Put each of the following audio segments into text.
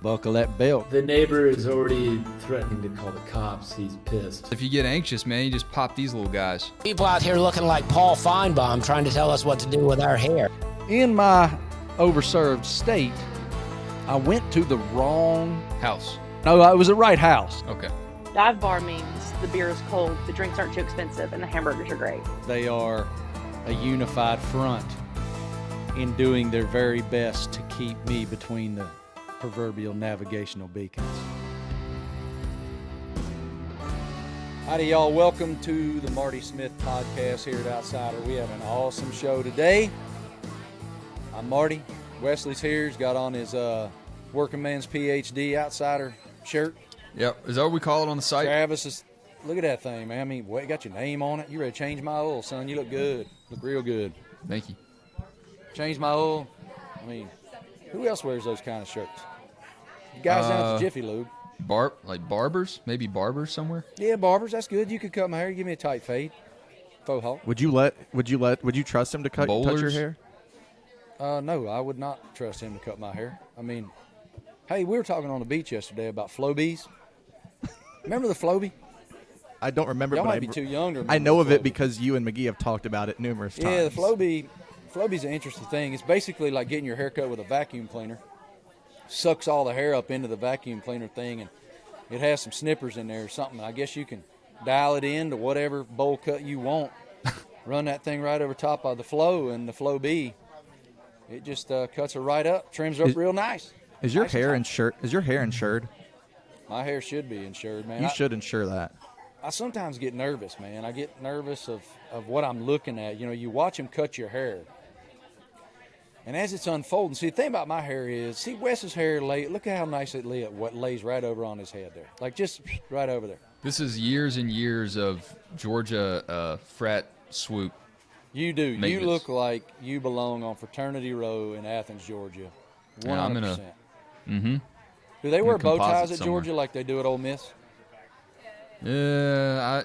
Buckle that belt. The neighbor is already threatening to call the cops. He's pissed. If you get anxious, man, you just pop these little guys. People out here looking like Paul Feinbaum trying to tell us what to do with our hair. In my overserved state, I went to the wrong House. No, it was the right house. Okay. Dive bar means the beer is cold, the drinks aren't too expensive, and the hamburgers are great. They are a unified front in doing their very best to keep me between the proverbial navigational beacons. Howdy, y'all. Welcome to the Marty Smith podcast here at Outsider. We have an awesome show today. I'm Marty. Wesley's here. He's got on his Working Man's PhD Outsider shirt. Yep. Is that what we call it on the site? Travis is, look at that thing, man. I mean, what, you got your name on it? You ready to change my oil, son? You look good. Look real good. Thank you. Change my oil. I mean, who else wears those kind of shirts? You guys down at the Jiffy Lube. Like barbers? Maybe barbers somewhere? Yeah, barbers. That's good. You could cut my hair. Give me a tight fade. Faux hawk. Would you trust him to touch your hair? No, I would not trust him to cut my hair. I mean, hey, we were talking on the beach yesterday about Flobies. Remember the Flobie? I don't remember. Y'all but might be too young to remember. I know of the it Flobie. because you and McGee have talked about it numerous times. Yeah, the Flobie's an interesting thing. It's basically like getting your hair cut with a vacuum cleaner. Sucks all the hair up into the vacuum cleaner thing, and it has some snippers in there or something. I guess you can dial it in to whatever bowl cut you want. Run that thing right over top of the flow, and the Flobie, it just cuts her right up, trims her up real nice. Is your Nice hair and tight. insured? Is your hair insured? My hair should be insured, man. You should insure that. I sometimes get nervous, man. I get nervous of what I'm looking at. You know, you watch them cut your hair. And as it's unfolding, see, the thing about my hair is, see Wes's hair, look at how nice it lays right over on his head there. Like just right over there. This is years and years of Georgia frat swoop. You do. Maintenance. You look like you belong on Fraternity Row in Athens, Georgia. 100%. Yeah, I'm in a... Mm-hmm. Do they wear bow ties at somewhere. Georgia like they do at Ole Miss? Yeah,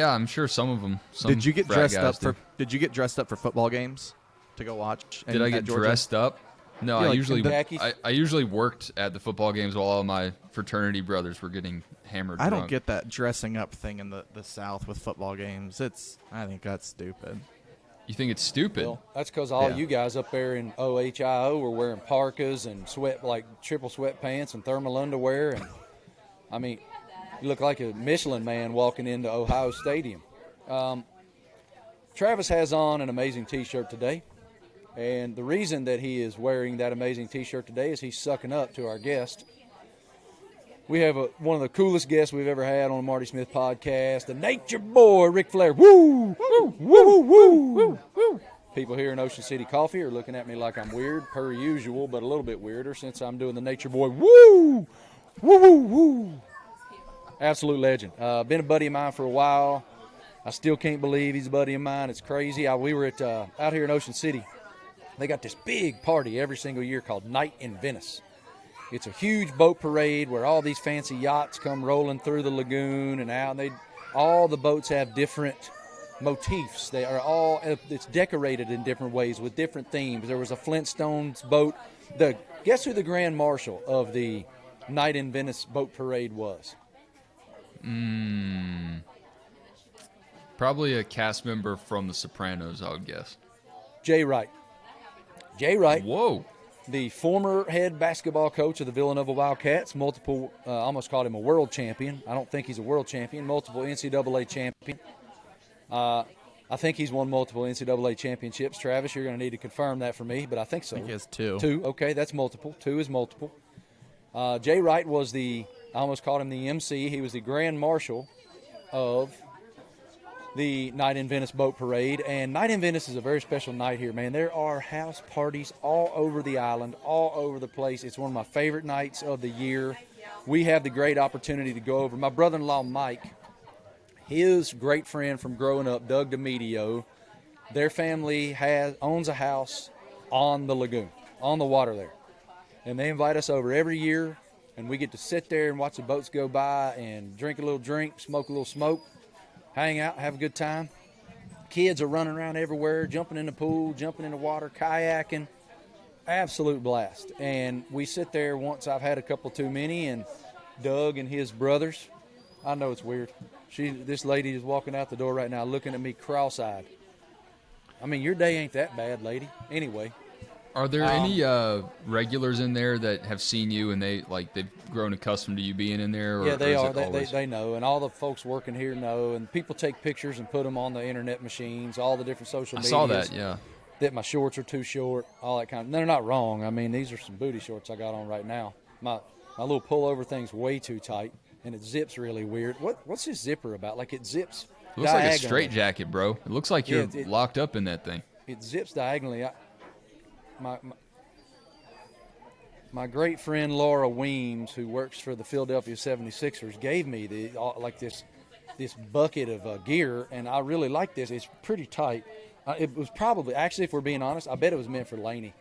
I'm sure some of them. Did you get frat dressed guys up do. for? Did you get dressed up for football games to go watch? Did I get dressed up? No, Yeah, I like usually in khakis? I usually worked at the football games while all my fraternity brothers were getting hammered. I don't drunk. get that dressing up thing in the South with football games. I think that's stupid. You think it's stupid? Well, that's because all Yeah. you guys up there in OHIO were wearing parkas and triple sweatpants and thermal underwear. And, I mean, you look like a Michelin man walking into Ohio Stadium. Travis has on an amazing T-shirt today. And the reason that he is wearing that amazing T-shirt today is he's sucking up to our guest. We have one of the coolest guests we've ever had on the Marty Smith podcast, the Nature Boy, Ric Flair. Woo! Woo! Woo! Woo! Woo! People here in Ocean City Coffee are looking at me like I'm weird, per usual, but a little bit weirder since I'm doing the Nature Boy. Woo! Woo! Woo! Woo! Absolute legend. Been a buddy of mine for a while. I still can't believe he's a buddy of mine. It's crazy. We were at out here in Ocean City. They got this big party every single year called Night in Venice. It's a huge boat parade where all these fancy yachts come rolling through the lagoon and out. All the boats have different motifs. It's decorated in different ways with different themes. There was a Flintstones boat. Guess who the Grand Marshal of the Night in Venice boat parade was? Probably a cast member from The Sopranos, I would guess. Jay Wright. Jay Wright. Whoa. The former head basketball coach of the Villanova Wildcats, multiple, almost called him a world champion. I don't think he's a world champion, multiple NCAA champion. I think he's won multiple NCAA championships. Travis, you're going to need to confirm that for me, but I think so. I think he has two. Two, okay, that's multiple. Two is multiple. Jay Wright was I almost called him the MC. He was the Grand Marshal of the Night in Venice boat parade. And Night in Venice is a very special night here, man. There are house parties all over the island, all over the place. It's one of my favorite nights of the year. We have the great opportunity to go over. My brother-in-law, Mike, his great friend from growing up, Doug DeMedio, their family owns a house on the lagoon, on the water there. And they invite us over every year, and we get to sit there and watch the boats go by and drink a little drink, smoke a little smoke, hang out, have a good time. Kids are running around everywhere, jumping in the pool, jumping in the water, kayaking. absolute blast. And we sit there once I've had a couple too many, and Doug and his brothers, I know it's weird. This lady is walking out the door right now looking at me cross-eyed. I mean, your day ain't that bad, lady. Anyway. Are there any regulars in there that have seen you and they've grown accustomed to you being in there? Or, yeah, they or are. They know, and all the folks working here know, and people take pictures and put them on the internet machines, all the different social media. I saw that, yeah. That my shorts are too short, all that kind of. They're not wrong. I mean, these are some booty shorts I got on right now. My little pullover thing's way too tight, and it zips really weird. What's this zipper about? Like it zips. It looks like a straight jacket, bro. It looks like you're locked up in that thing. It zips diagonally. My great friend Laura Weems, who works for the Philadelphia 76ers, gave me this bucket of gear, and I really like this. It's pretty tight. It was probably, actually, if we're being honest, I bet it was meant for Laney.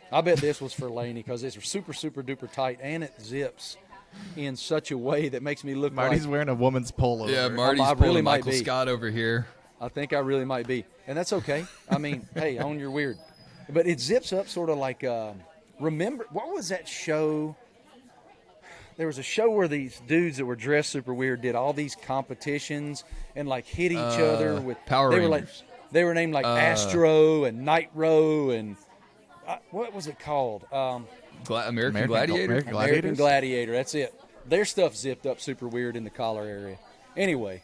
I bet this was for Laney because it's super, super duper tight, and it zips in such a way that makes me look Marty's wearing a woman's polo. Yeah, Marty's I pulling really might Michael be. Scott over here. I think I really might be. And that's okay. I mean, hey, own your weird. But it zips up sort of like, remember, what was that show? There was a show where these dudes that were dressed super weird did all these competitions and like hit each other with Power Rangers. They were named like Astro and Nitro and what was it called? American Gladiator? American Gladiator. That's it. Their stuff zipped up super weird in the collar area. Anyway,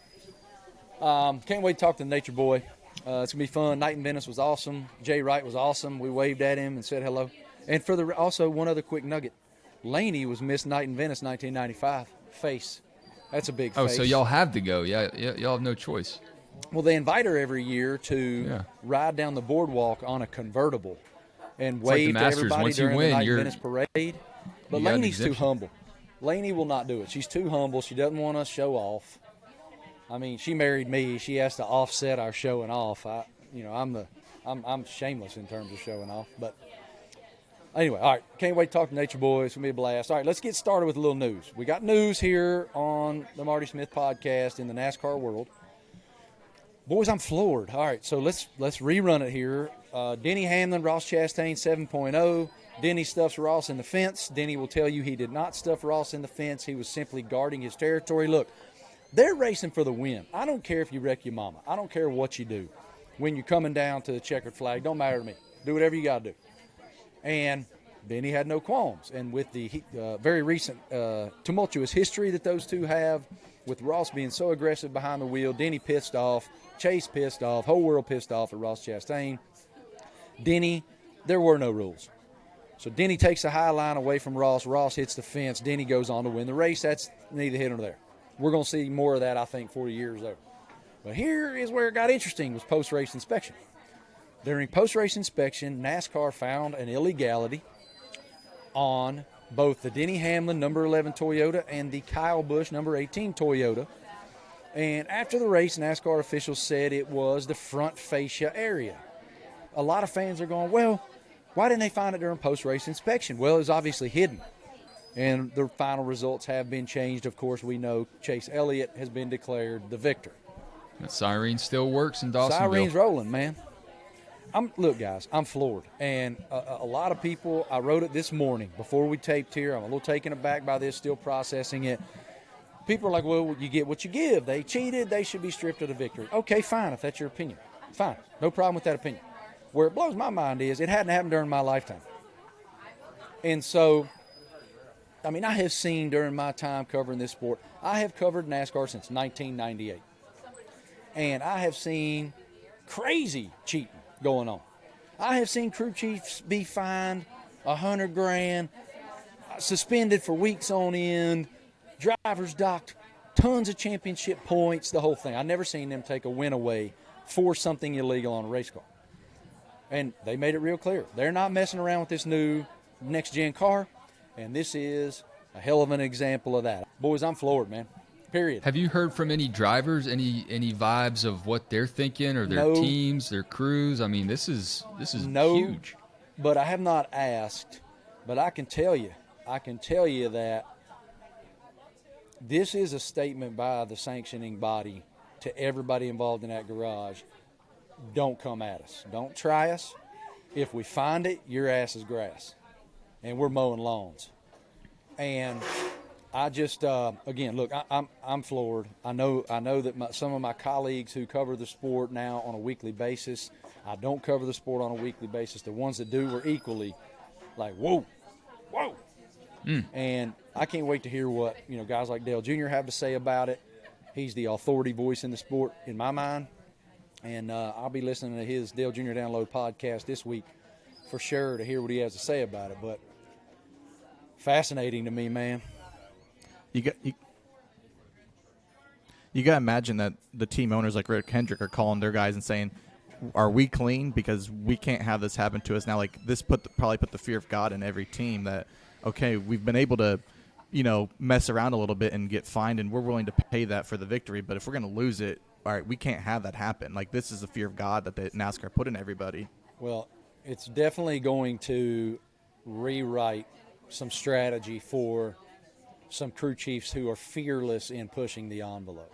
can't wait to talk to the Nature Boy. It's going to be fun. Night in Venice was awesome. Jay Wright was awesome. We waved at him and said hello. And also one other quick nugget. Laney was Miss Night in Venice 1995. Face. That's a big face. Oh, so y'all have to go. Yeah, y'all have no choice. Well, they invite her every year to ride down the boardwalk on a convertible and wave to everybody Once during you win, the Night in Venice parade. But got an Laney's too exemption. humble. Laney will not do it. She's too humble. She doesn't want us to show off. I mean, she married me. She has to offset our showing off. I'm shameless in terms of showing off. But anyway, all right. Can't wait to talk to Nature Boy. It's going to be a blast. All right, let's get started with a little news. We got news here on the Marty Smith podcast in the NASCAR world. Boys, I'm floored. All right, so let's rerun it here. Denny Hamlin, Ross Chastain 7.0. Denny stuffs Ross in the fence. Denny will tell you he did not stuff Ross in the fence. He was simply guarding his territory. Look, they're racing for the win. I don't care if you wreck your mama. I don't care what you do. When you're coming down to the checkered flag, don't matter to me. Do whatever you got to do. And Denny had no qualms. And with the very recent tumultuous history that those two have, with Ross being so aggressive behind the wheel, Denny pissed off, Chase pissed off, whole world pissed off at Ross Chastain. Denny, there were no rules. So Denny takes the high line away from Ross. Ross hits the fence. Denny goes on to win the race. That's neither here nor there. We're going to see more of that, I think, 40 years over. But here is where it got interesting, was post-race inspection. During post-race inspection, NASCAR found an illegality on both the Denny Hamlin number 11 Toyota and the Kyle Busch number 18 Toyota. And after the race, NASCAR officials said it was the front fascia area. A lot of fans are going, well, why didn't they find it during post-race inspection? Well, it was obviously hidden. And the final results have been changed. Of course, we know Chase Elliott has been declared the victor. That siren still works in Dawsonville. Siren's rolling, man. Look, guys, I'm floored. And a lot of people, I wrote it this morning before we taped here. I'm a little taken aback by this, still processing it. People are like, well, you get what you give. They cheated. They should be stripped of the victory. Okay, fine, if that's your opinion. Fine. No problem with that opinion. Where it blows my mind is it hadn't happened during my lifetime. And so, I mean, I have seen during my time covering this sport, I have covered NASCAR since 1998. And I have seen crazy cheating going on. I have seen crew chiefs be fined $100,000, suspended for weeks on end, drivers docked tons of championship points, the whole thing. I've never seen them take a win away for something illegal on a race car. And they made it real clear. They're not messing around with this new next-gen car, and this is a hell of an example of that. Boys, I'm floored, man. Period. Have you heard from any drivers, any vibes of what they're thinking, or their teams, their crews? I mean, this is huge. But I have not asked. But I can tell you that this is a statement by the sanctioning body to everybody involved in that garage. Don't come at us. Don't try us. If we find it, your ass is grass, and we're mowing lawns. And I just again, look, I'm floored. I know that some of my colleagues who cover the sport now on a weekly basis. I don't cover the sport on a weekly basis. The ones that do were equally like, whoa. And I can't wait to hear what guys like Dale Jr. have to say about it. He's the authority voice in the sport in my mind, and I'll be listening to his Dale Jr. Download podcast this week for sure to hear what he has to say about it. But fascinating to me, man. You got to imagine that the team owners like Rick Hendrick are calling their guys and saying, "Are we clean? Because we can't have this happen to us now." Like this probably put the fear of God in every team that, okay, we've been able to, mess around a little bit and get fined, and we're willing to pay that for the victory. But if we're going to lose it, all right, we can't have that happen. Like this is the fear of God that the NASCAR put in everybody. Well, it's definitely going to rewrite some strategy for some crew chiefs who are fearless in pushing the envelope.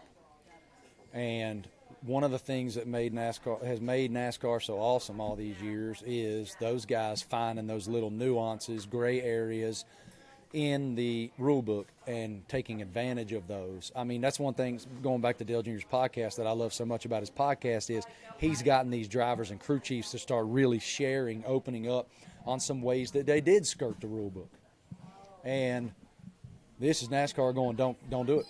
And one of the things that has made NASCAR so awesome all these years is those guys finding those little nuances, gray areas in the rule book and taking advantage of those. I mean, that's one thing, going back to Dale Jr.'s podcast, that I love so much about his podcast is he's gotten these drivers and crew chiefs to start really sharing, opening up on some ways that they did skirt the rule book. And this is NASCAR going, don't do it.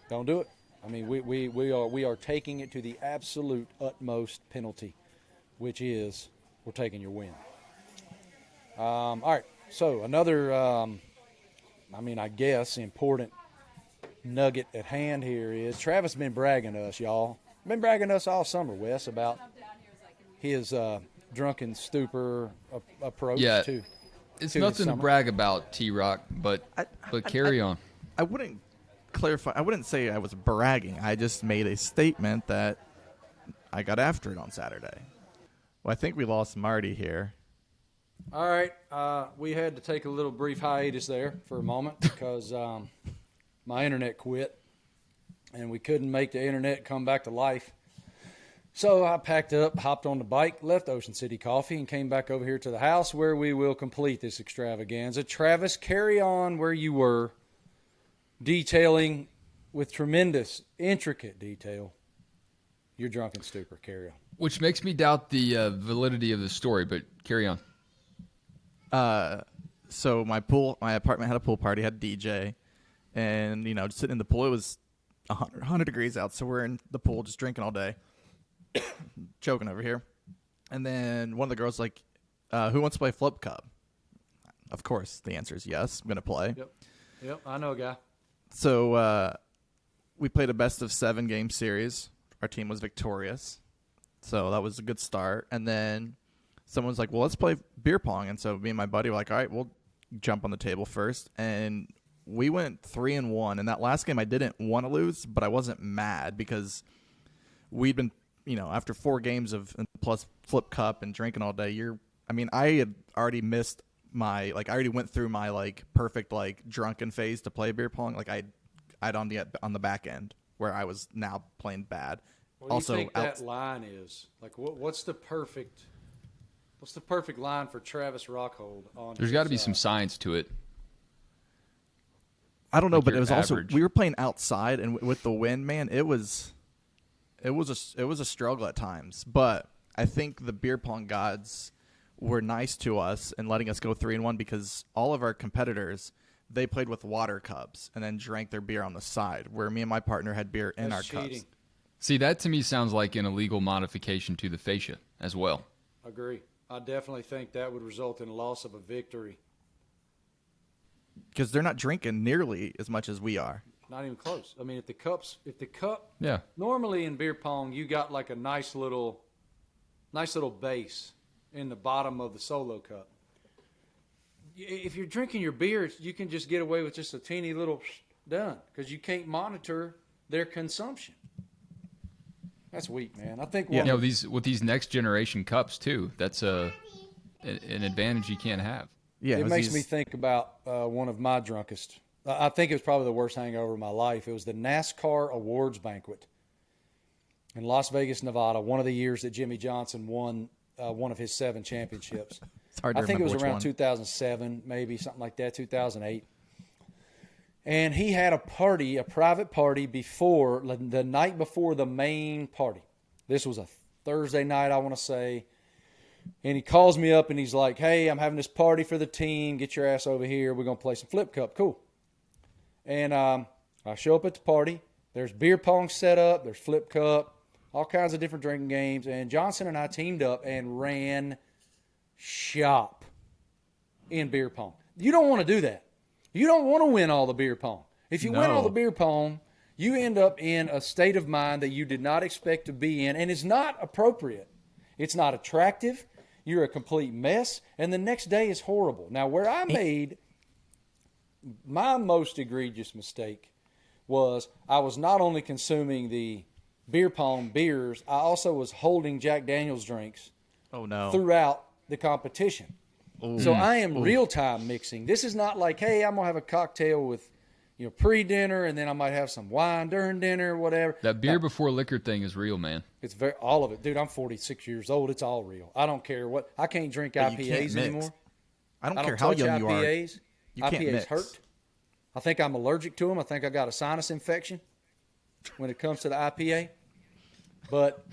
Don't do it. I mean, we are taking it to the absolute utmost penalty, which is we're taking your win. All right, so another, I guess, important nugget at hand here is Travis has been bragging to us, y'all. Been bragging to us all summer, Wes, about his drunken stupor approach to it's nothing to brag about, T-Rock, but carry on. I wouldn't clarify. I wouldn't say I was bragging. I just made a statement that I got after it on Saturday. Well, I think we lost Marty here. All right. We had to take a little brief hiatus there for a moment because my internet quit, and we couldn't make the internet come back to life. So I packed up, hopped on the bike, left Ocean City Coffee, and came back over here to the house where we will complete this extravaganza. Travis, carry on where you were, detailing with tremendous, intricate detail your drunken stupor. Carry on. Which makes me doubt the validity of the story, but carry on. So my apartment had a pool party, had a DJ, and just sitting in the pool. It was 100 degrees out, so we're in the pool just drinking all day. Choking over here. And then one of the girls like, who wants to play Flip Cup? Of course, the answer is yes. I'm going to play. Yep, I know a guy. So we played a best-of-7 game series. Our team was victorious. So that was a good start. And then someone was like, well, let's play beer pong. And so me and my buddy were like, all right, we'll jump on the table first. And we went 3-1. And that last game I didn't want to lose, but I wasn't mad because we'd been, after 4 games of plus Flip Cup and drinking all day, I had already missed I already went through my perfect drunken phase to play beer pong. I'd on the back end where I was now playing bad. What do you think that line is? What's the perfect line for Travis Rockhold on? There's got to be some science to it. I don't know, but it was average. also we were playing outside, and with the wind, man, it was a struggle at times. But I think the beer pong gods were nice to us and letting us go 3-1 because all of our competitors, they played with water cups and then drank their beer on the side, where me and my partner had beer in our cups. See, that to me sounds like an illegal modification to the fascia as well. Agree. I definitely think that would result in a loss of a victory. Because they're not drinking nearly as much as we are. Not even close. I mean, if the cup, yeah. Normally in beer pong, you got a nice little base in the bottom of the solo cup. If you're drinking your beer, you can just get away with just a teeny little done because you can't monitor their consumption. That's weak, man. I think with these next generation cups too, that's an advantage you can't have. Yeah, it makes me think about one of my drunkest. I think it was probably the worst hangover of my life. It was the NASCAR awards banquet in Las Vegas, Nevada. One of the years that Jimmy Johnson won one of his 7 championships. It's hard to I think it was remember around which 2007, maybe something like that, 2008. And he had a party, a private party, before the night before the main party. This was a Thursday night, I want to say. And he calls me up and he's like, hey, I'm having this party for the team. Get your ass over here. We're going to play some flip cup. Cool. And I show up at the party. There's beer pong set up. There's flip cup, all kinds of different drinking games. And Johnson and I teamed up and ran shop in beer pong. You don't want to do that. You don't want to win all the beer pong. If you win all the beer pong, you end up in a state of mind that you did not expect to be in, and it's not appropriate. It's not attractive. You're a complete mess, and the next day is horrible. Now, where I made my most egregious mistake was I was not only consuming the beer pong beers, I also was holding Jack Daniel's drinks throughout the competition. Ooh. So I am real-time mixing. This is not like, hey, I'm going to have a cocktail with pre-dinner, and then I might have some wine during dinner, whatever. That beer before liquor thing is real, man. It's all of it. Dude, I'm 46 years old. It's all real. I don't care what. I can't drink IPAs anymore. I don't care how young you are. IPAs. IPAs hurt. I think I'm allergic to them. I think I got a sinus infection when it comes to the IPA. But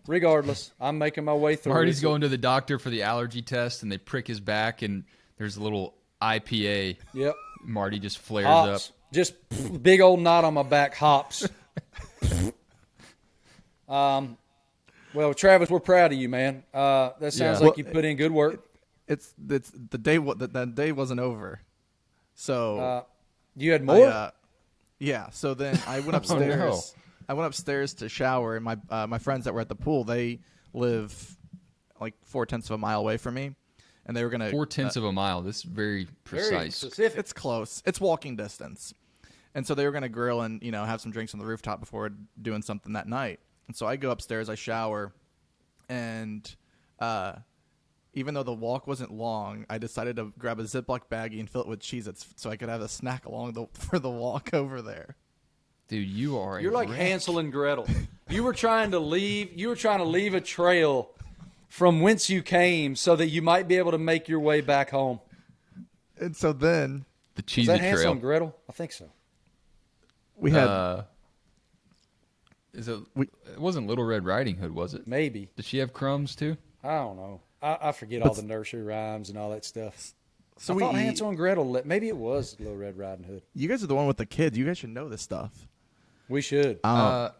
regardless, I'm making my way through. Marty's going to the doctor for the allergy test, and they prick his back, and there's a little IPA. Yep. Marty just flares hops. up. Just big old knot on my back, hops. Well, Travis, we're proud of you, man. That sounds like you put in good work. It's the day. That day wasn't over. So you had more. Yeah. So then I went upstairs. Oh, no. I went upstairs to shower, and my friends that were at the pool, they live like 0.4 of a mile away from me, and they were gonna 0.4 of a mile. This is very precise. Very specific. It's close. It's walking distance, and so they were gonna grill and have some drinks on the rooftop before doing something that night. And so I go upstairs, I shower, and even though the walk wasn't long, I decided to grab a Ziploc baggie and fill it with Cheez-Its so I could have a snack for the walk over there. Dude, you're like Hansel and Gretel. You were trying to leave a trail from whence you came so that you might be able to make your way back home. And so then the Cheez-It Is that trail. Hansel and Gretel? I think so. We had it wasn't Little Red Riding Hood, was it? Maybe. Did she have crumbs too? I don't know. I forget all the nursery rhymes and all that stuff. So I thought Hansel and Gretel. Maybe it was Little Red Riding Hood. You guys are the one with the kids. You guys should know this stuff. We should. I'll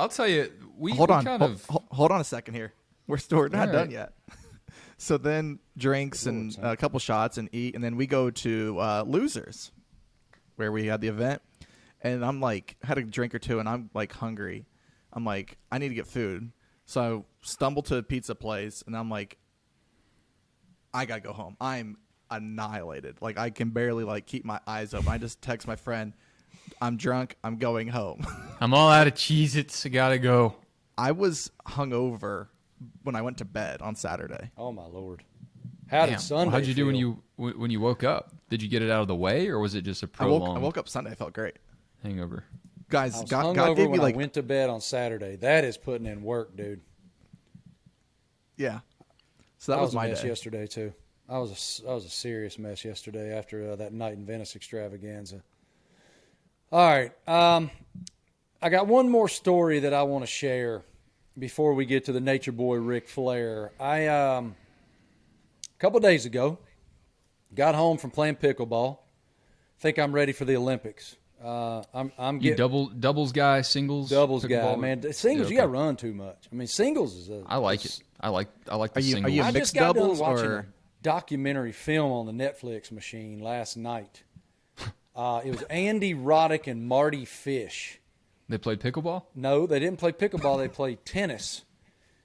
tell you. Hold on a second here. We're not done yet. So then drinks and a couple shots and eat, and then we go to Losers, where we had the event. And I'm like, had a drink or two, and I'm like hungry. I'm like, I need to get food. So I stumble to a pizza place, and I'm like, I gotta go home. I'm annihilated. Like, I can barely keep my eyes open. I just text my friend, I'm drunk. I'm going home. I'm all out of Cheez-Its. I gotta go. I was hungover when I went to bed on Saturday. Oh my Lord! How did Sunday? How'd you do feel? when you woke up? Did you get it out of the way, or was it just a prolonged? I woke up Sunday. I felt great. Hangover. Guys, I was God hungover gave me when I went to bed on Saturday. That is putting in work, dude. Yeah. So that was my a mess day. yesterday too. I was a serious mess yesterday after that night in Venice extravaganza. All right, I got one more story that I want to share before we get to the Nature Boy Ric Flair. A couple days ago, got home from playing pickleball. Think I'm ready for the Olympics. I'm You getting doubles guy, singles, doubles guy, pickleball? man. Singles, you got to run too much. I mean, singles is I like it. I like the singles. Are you I mixed just got doubles done watching or a documentary film on the Netflix machine last night. It was Andy Roddick and Marty Fish. They played pickleball? No, they didn't play pickleball. They played tennis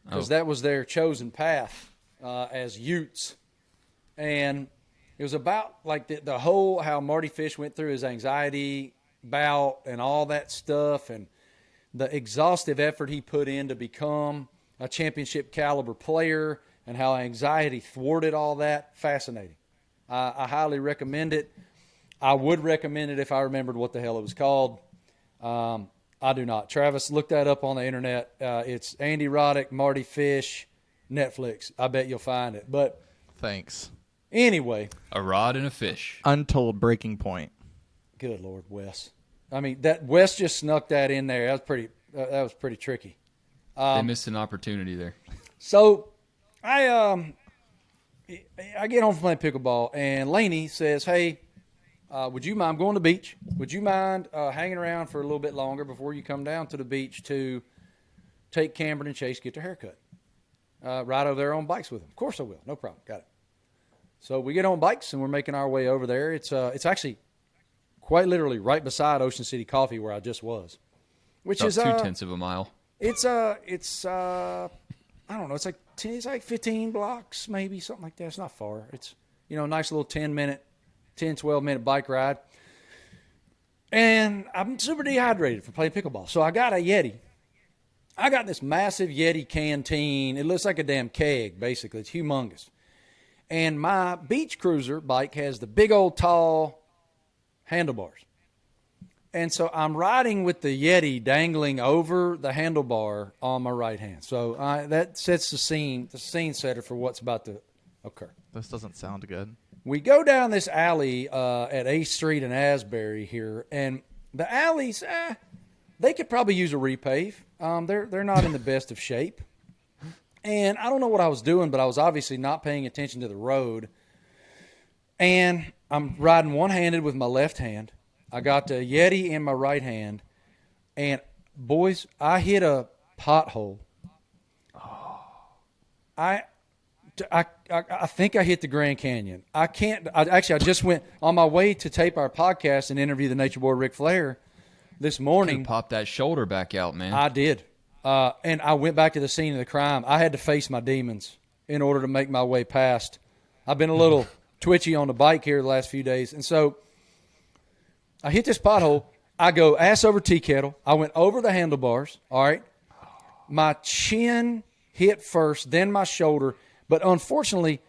because that was their chosen path as Utes. And it was about the whole how Marty Fish went through his anxiety bout and all that stuff and the exhaustive effort he put in to become a championship caliber player and how anxiety thwarted all that. Fascinating. I highly recommend it. I would recommend it if I remembered what the hell it was called. I do not. Travis, look that up on the internet. It's Andy Roddick, Marty Fish, Netflix. I bet you'll find it. But Thanks. anyway, A rod and a fish. Untold Breaking Point. good Lord, Wes. I mean, that Wes just snuck that in there. That was pretty tricky. They missed an opportunity there. So I get home from playing pickleball, and Laney says, "Hey, would you mind? I'm going to the beach. Would you mind hanging around for a little bit longer before you come down to the beach to take Cameron and Chase get their haircut? Ride over there on bikes with them." Of course I will. No problem. Got it. So we get on bikes, and we're making our way over there. It's actually quite literally right beside Ocean City Coffee where I just was, which About is 0.2 of a mile. It's I don't know. It's like 15 blocks, maybe something like that. It's not far. It's a nice little 12-minute bike ride. And I'm super dehydrated from playing pickleball, so I got a Yeti. I got this massive Yeti canteen. It looks like a damn keg, basically. It's humongous. And my beach cruiser bike has the big old tall handlebars. And so I'm riding with the Yeti dangling over the handlebar on my right hand. So that sets the scene setter for what's about to occur. This doesn't sound good. We go down this alley at 8th Street and Asbury here, and the alleys, they could probably use a repave. They're not in the best of shape. And I don't know what I was doing, but I was obviously not paying attention to the road. And I'm riding one-handed with my left hand. I got the Yeti in my right hand. And, boys, I hit a pothole. I think I hit the Grand Canyon. I just went on my way to tape our podcast and interview the Nature Boy Ric Flair this morning. Pop that shoulder back out, man. I did. And I went back to the scene of the crime. I had to face my demons in order to make my way past. I've been a little twitchy on the bike here the last few days. And so I hit this pothole. I go ass over tea kettle. I went over the handlebars. All right. My chin hit first, then my shoulder. But fortunately,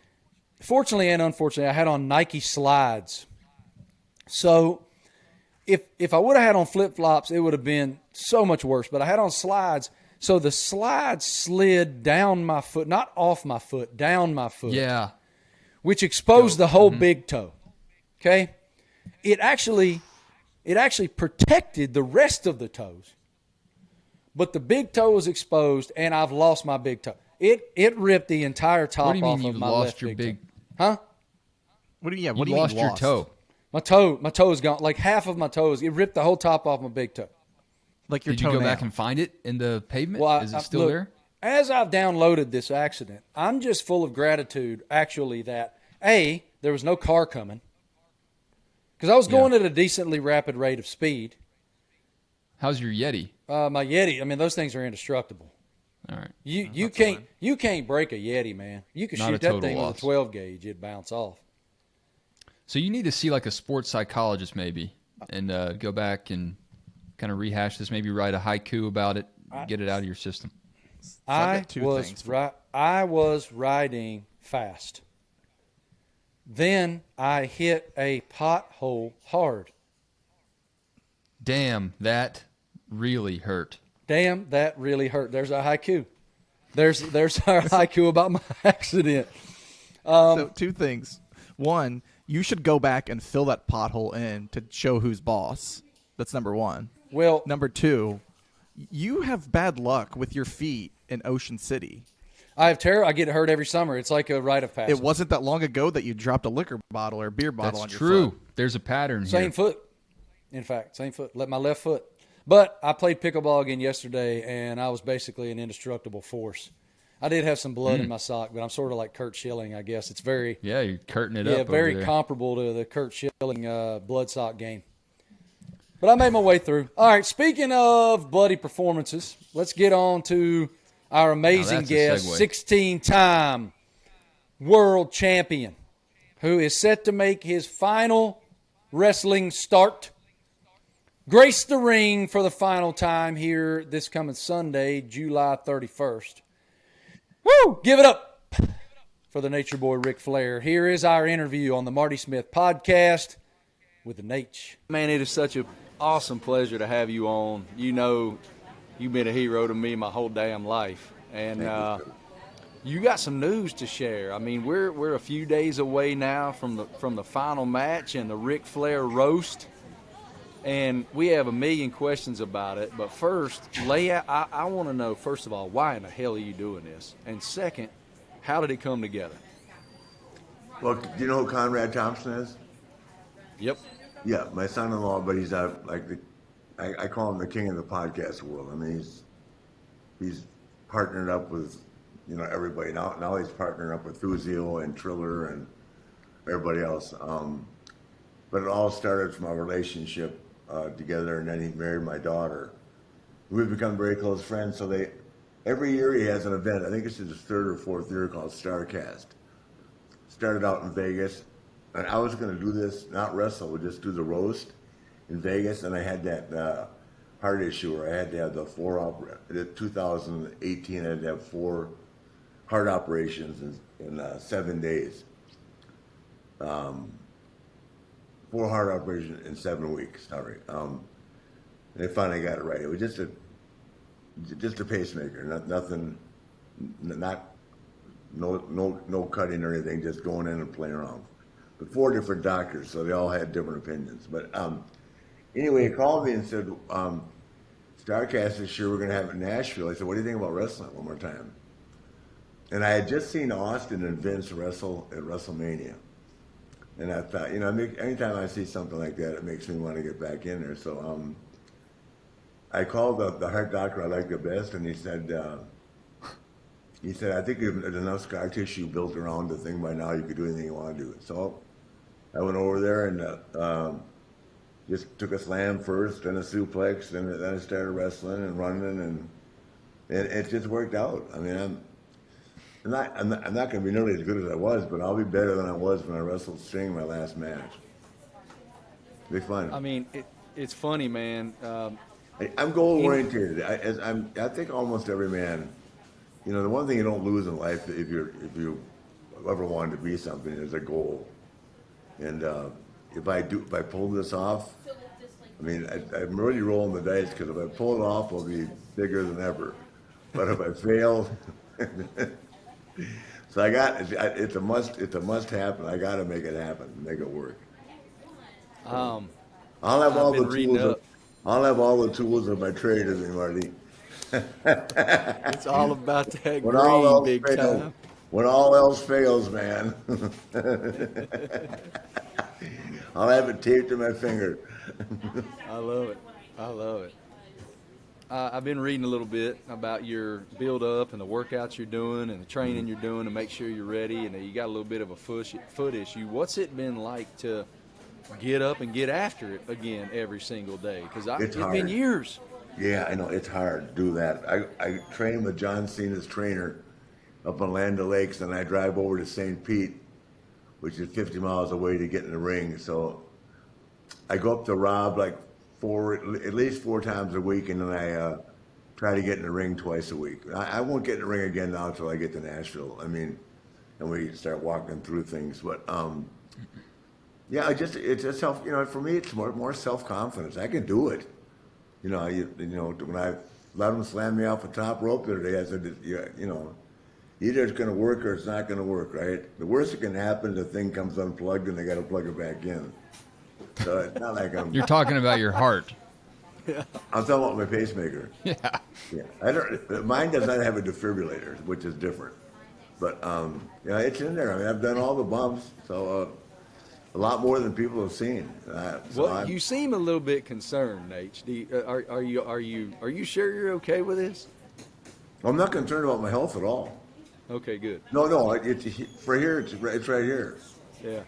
I had on Nike slides. So if I would have had on flip-flops, it would have been so much worse. But I had on slides, so the slides slid down my foot, not off my foot, down my foot. Yeah. Which exposed the whole big toe. Okay? It actually protected the rest of the toes. But the big toe was exposed, and I've lost my big toe. It ripped the entire top What do you mean off you of my lost left your big big? toe. Huh? What do you You lost mean your toe. My toe is gone. Like half of my toes. It ripped the whole top off my big toe. Like your Did you toenail. go back and find it in the pavement? Well, Is it still look, there? As I've downloaded this accident, I'm just full of gratitude, actually, that, A, there was no car coming. Because I was going at a decently rapid rate of speed. How's your Yeti? My Yeti, I mean, those things are indestructible. All right. You can't break a Yeti, man. You can Not shoot a that total thing loss. with a 12 gauge, it'd bounce off. So you need to see like a sports psychologist maybe and go back and kind of rehash this, maybe write a haiku about it, get it out of your system. I was riding fast. Then I hit a pothole hard. Damn, that really hurt. Damn, that really hurt. There's our haiku. There's our haiku about my accident. So two things. One, you should go back and fill that pothole in to show who's boss. That's number one. Well, Number two, you have bad luck with your feet in Ocean City. I have terror. I get hurt every summer. It's like a rite of passage. It wasn't that long ago that you dropped a liquor bottle or a beer bottle on That's your true. foot. There's a pattern Same here. foot. In fact, same foot. My left foot. But I played pickleball again yesterday, and I was basically an indestructible force. I did have some blood in my sock, but I'm sort of like Kurt Schilling, I guess. It's very, Yeah, you're curting it up. very over there. comparable to the Kurt Schilling blood sock game. But I made my way through. All right, speaking of bloody performances, let's get on to our amazing that's a guest, segue. 16-time world champion, who is set to make his final wrestling start. Grace the ring for the final time here this coming Sunday, July 31st. Woo! Give it up for the Nature Boy Ric Flair. Here is our interview on the Marty Smith podcast with the Nate. Man, it is such an awesome pleasure to have you on. You know, you've been a hero to me my whole damn life. And you got some news to share. I mean, we're a few days away now from the final match and the Ric Flair roast, and we have a million questions about it. But first, I want to know, first of all, why in the hell are you doing this? And second, how did it come together? Well, do you know who Conrad Thompson is? Yep. Yeah, my son-in-law, but he's I call him the king of the podcast world. I mean, he's partnered up with, everybody. Now he's partnering up with Thuzio and Triller and everybody else. But it all started from our relationship together, and then he married my daughter. We've become very close friends, so every year he has an event. I think it's his third or fourth year, called StarCast. Started out in Vegas, and I was going to do this, not wrestle, but just do the roast in Vegas, and I had that heart issue where I had to have the 2018, I had to have 4 heart operations in 7 days. 4 heart operations in 7 weeks, sorry. They finally got it right. It was just a pacemaker, nothing, no cutting or anything, just going in and playing around. But 4 different doctors, so they all had different opinions. But anyway, he called me and said, StarCast is sure we're going to have it in Nashville. I said, what do you think about wrestling one more time? And I had just seen Austin and Vince wrestle at WrestleMania. And I thought, anytime I see something like that, it makes me want to get back in there. So I called the heart doctor I like the best, and he said, I think there's enough scar tissue built around the thing by now, you could do anything you want to do. So I went over there and just took a slam first, then a suplex, then I started wrestling and running, and it just worked out. I mean, I'm not going to be nearly as good as I was, but I'll be better than I was when I wrestled Sting my last match. It'll be fun. I mean, it's funny, man. I'm goal oriented. I think almost every man. The one thing you don't lose in life, if you ever wanted to be something, is a goal. And if I pull this off, I mean, I'm really rolling the dice, because if I pull it off, I'll be bigger than ever. But if I fail, so it's a must happen. I got to make it happen, make it work. I'll have all the tools. I'll have all the tools of my trade of me, Marty. It's all about that green, big time. When all else fails, man, I'll have it taped to my finger. I love it. I've been reading a little bit about your build-up and the workouts you're doing and the training you're doing to make sure you're ready, and you got a little bit of a foot issue. What's it been like to get up and get after it again every single day? Because it's been years. Yeah, I know. It's hard to do that. I train with John Cena's trainer up on Land O'Lakes, and I drive over to St. Pete, which is 50 miles away, to get in the ring. So I go up to Rob at least 4 times a week, and then I try to get in the ring twice a week. I won't get in the ring again now until I get to Nashville. I mean, and we start walking through things. But yeah, it's just self. For me, it's more self-confidence. I can do it. When I let them slam me off the top rope the other day, I said, either it's going to work or it's not going to work, right? The worst that can happen is the thing comes unplugged and they got to plug it back in. So it's not like I'm... You're talking about your heart. Yeah. I'm talking about my pacemaker. Yeah. Yeah. Mine does not have a defibrillator, which is different. But, it's in there. I mean, I've done all the bumps, so... a lot more than people have seen. You seem a little bit concerned, Nate. Are you sure you're okay with this? I'm not concerned about my health at all. Okay, good. No. It's right here. Yeah.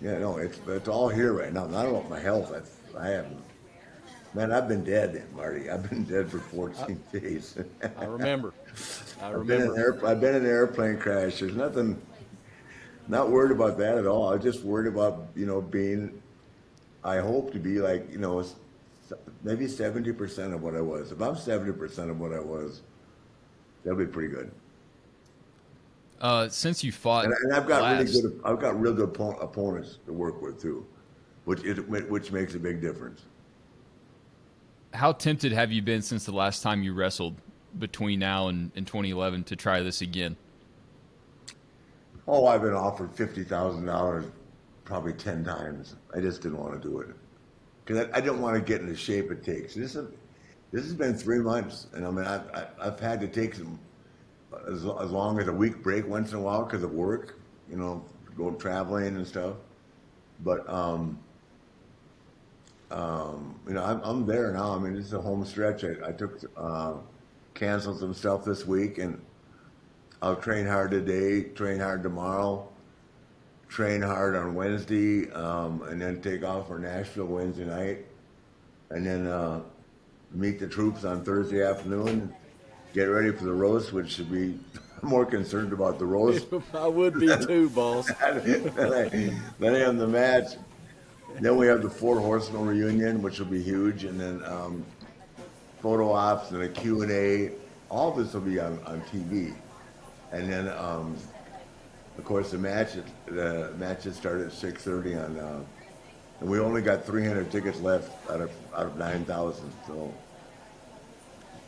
Yeah, no, it's all here right now. Not about my health. I haven't. Man, I've been dead, Marty. I've been dead for 14 days. I remember. I've been in an airplane crash. There's nothing. Not worried about that at all. I'm just worried about, being, I hope to be like, maybe 70% of what I was. If I'm 70% of what I was, that'll be pretty good. Since you fought, and I've got real good opponents to work with too, which makes a big difference. How tempted have you been since the last time you wrestled between now and 2011 to try this again? Oh, I've been offered $50,000 probably 10 times. I just didn't want to do it because I didn't want to get in the shape it takes. This has been 3 months, and I mean I've had to take some as long as a week break once in a while because of work, you know, going traveling and stuff. But you know, I'm there now. I mean, this is a home stretch. I took canceled some stuff this week, and I'll train hard today, train hard tomorrow, train hard on Wednesday, and then take off for Nashville Wednesday night, and then meet the troops on Thursday afternoon, get ready for the roast, which should be more concerned about the roast. I would be too, boss. Then I have the match. Then we have the Four Horsemen reunion, which will be huge, and then photo ops and a Q&A. All this will be on TV. And then, of course, the matches start at 6:30 on, and we only got 300 tickets left out of 9,000. So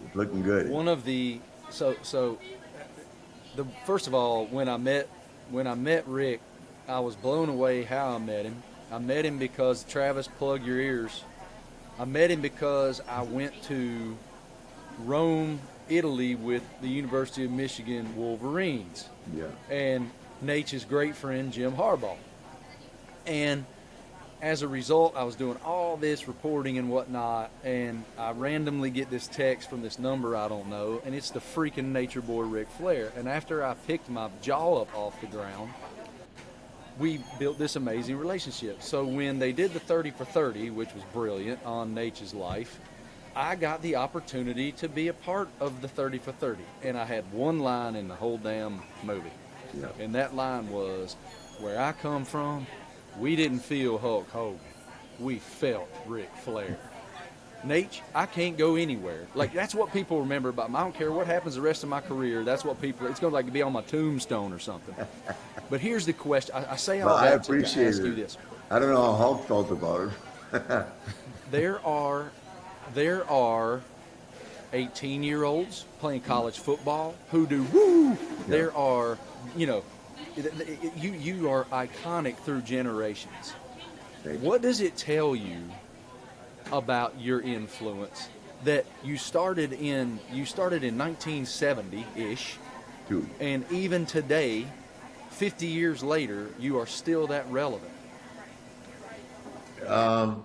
it's looking good. One of the first of all, when I met Rick, I was blown away how I met him. I met him because Travis, plug your ears. I met him because I went to Rome, Italy with the University of Michigan Wolverines. Yeah. And Nate's great friend, Jim Harbaugh. And as a result, I was doing all this reporting and whatnot, and I randomly get this text from this number I don't know, and it's the freaking Nature Boy Ric Flair. And after I picked my jaw up off the ground, we built this amazing relationship. So when they did the 30 for 30, which was brilliant, on Nature's life, I got the opportunity to be a part of the 30 for 30. And I had one line in the whole damn movie. Yeah. And that line was, where I come from, we didn't feel Hulk Hogan. We felt Ric Flair. Nate, I can't go anywhere. Like, that's what people remember about me. I don't care what happens the rest of my career. That's what people, it's going to like be on my tombstone or something. But here's the question. I say all that to ask you this. I don't know how Hulk felt about it. There are 18-year-olds playing college football who do woo. Yeah. There are, you are iconic through generations. What does it tell you about your influence that you started in 1970-ish, and even today, 50 years later, you are still that relevant? I'm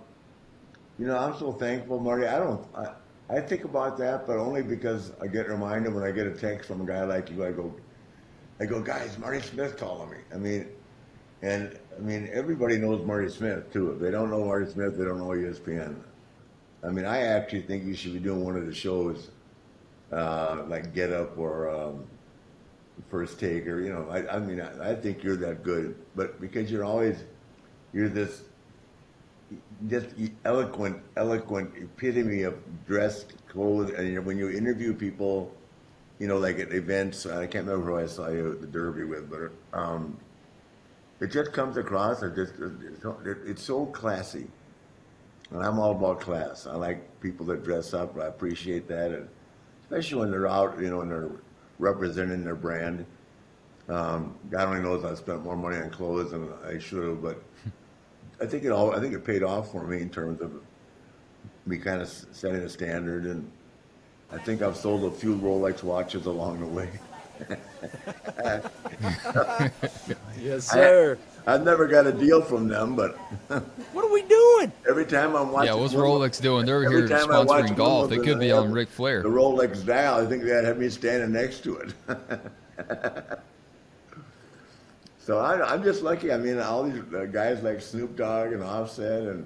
so thankful, Marty. I think about that, but only because I get reminded when I get a text from a guy like you. I go, guys, Marty Smith calling me. I mean, everybody knows Marty Smith too. If they don't know Marty Smith, they don't know ESPN. I mean, I actually think you should be doing one of the shows, like Get Up or First Take, or I think you're that good. But because you're this just eloquent epitome of dressed clothes, and when you interview people, like at events, I can't remember who I saw you at the Derby with, but it just comes across. It's so classy. And I'm all about class. I like people that dress up. I appreciate that, and especially when they're out, and they're representing their brand. God only knows I spent more money on clothes than I should have, but I think it paid off for me in terms of me kind of setting a standard, and I think I've sold a few Rolex watches along the way. Yes, sir. I've never got a deal from them, but what are we doing? Every time I'm watching, what's Rolex doing? They're here sponsoring golf. They could be on Ric Flair. The Rolex dial. I think they'd have me standing next to it. So I'm just lucky. I mean, all these guys like Snoop Dogg and Offset and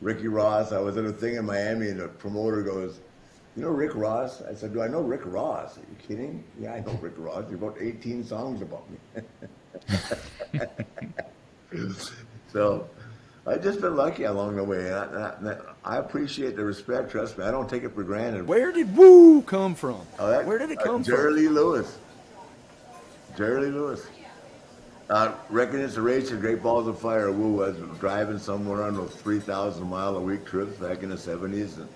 Ricky Ross. I was at a thing in Miami, and the promoter goes, "You know Rick Ross?" I said, "Do I know Rick Ross? Are you kidding?" "Yeah, I know Rick Ross. You wrote 18 songs about me." So I've just been lucky along the way. I appreciate the respect. Trust me, I don't take it for granted. Where did woo come from? Where did it come Jerry from? Lee Lewis. Jerry Lee Lewis. Reckon It's a Race and Great Balls of Fire. Woo, I was driving somewhere on those 3,000-mile-a-week trips back in the 70s, and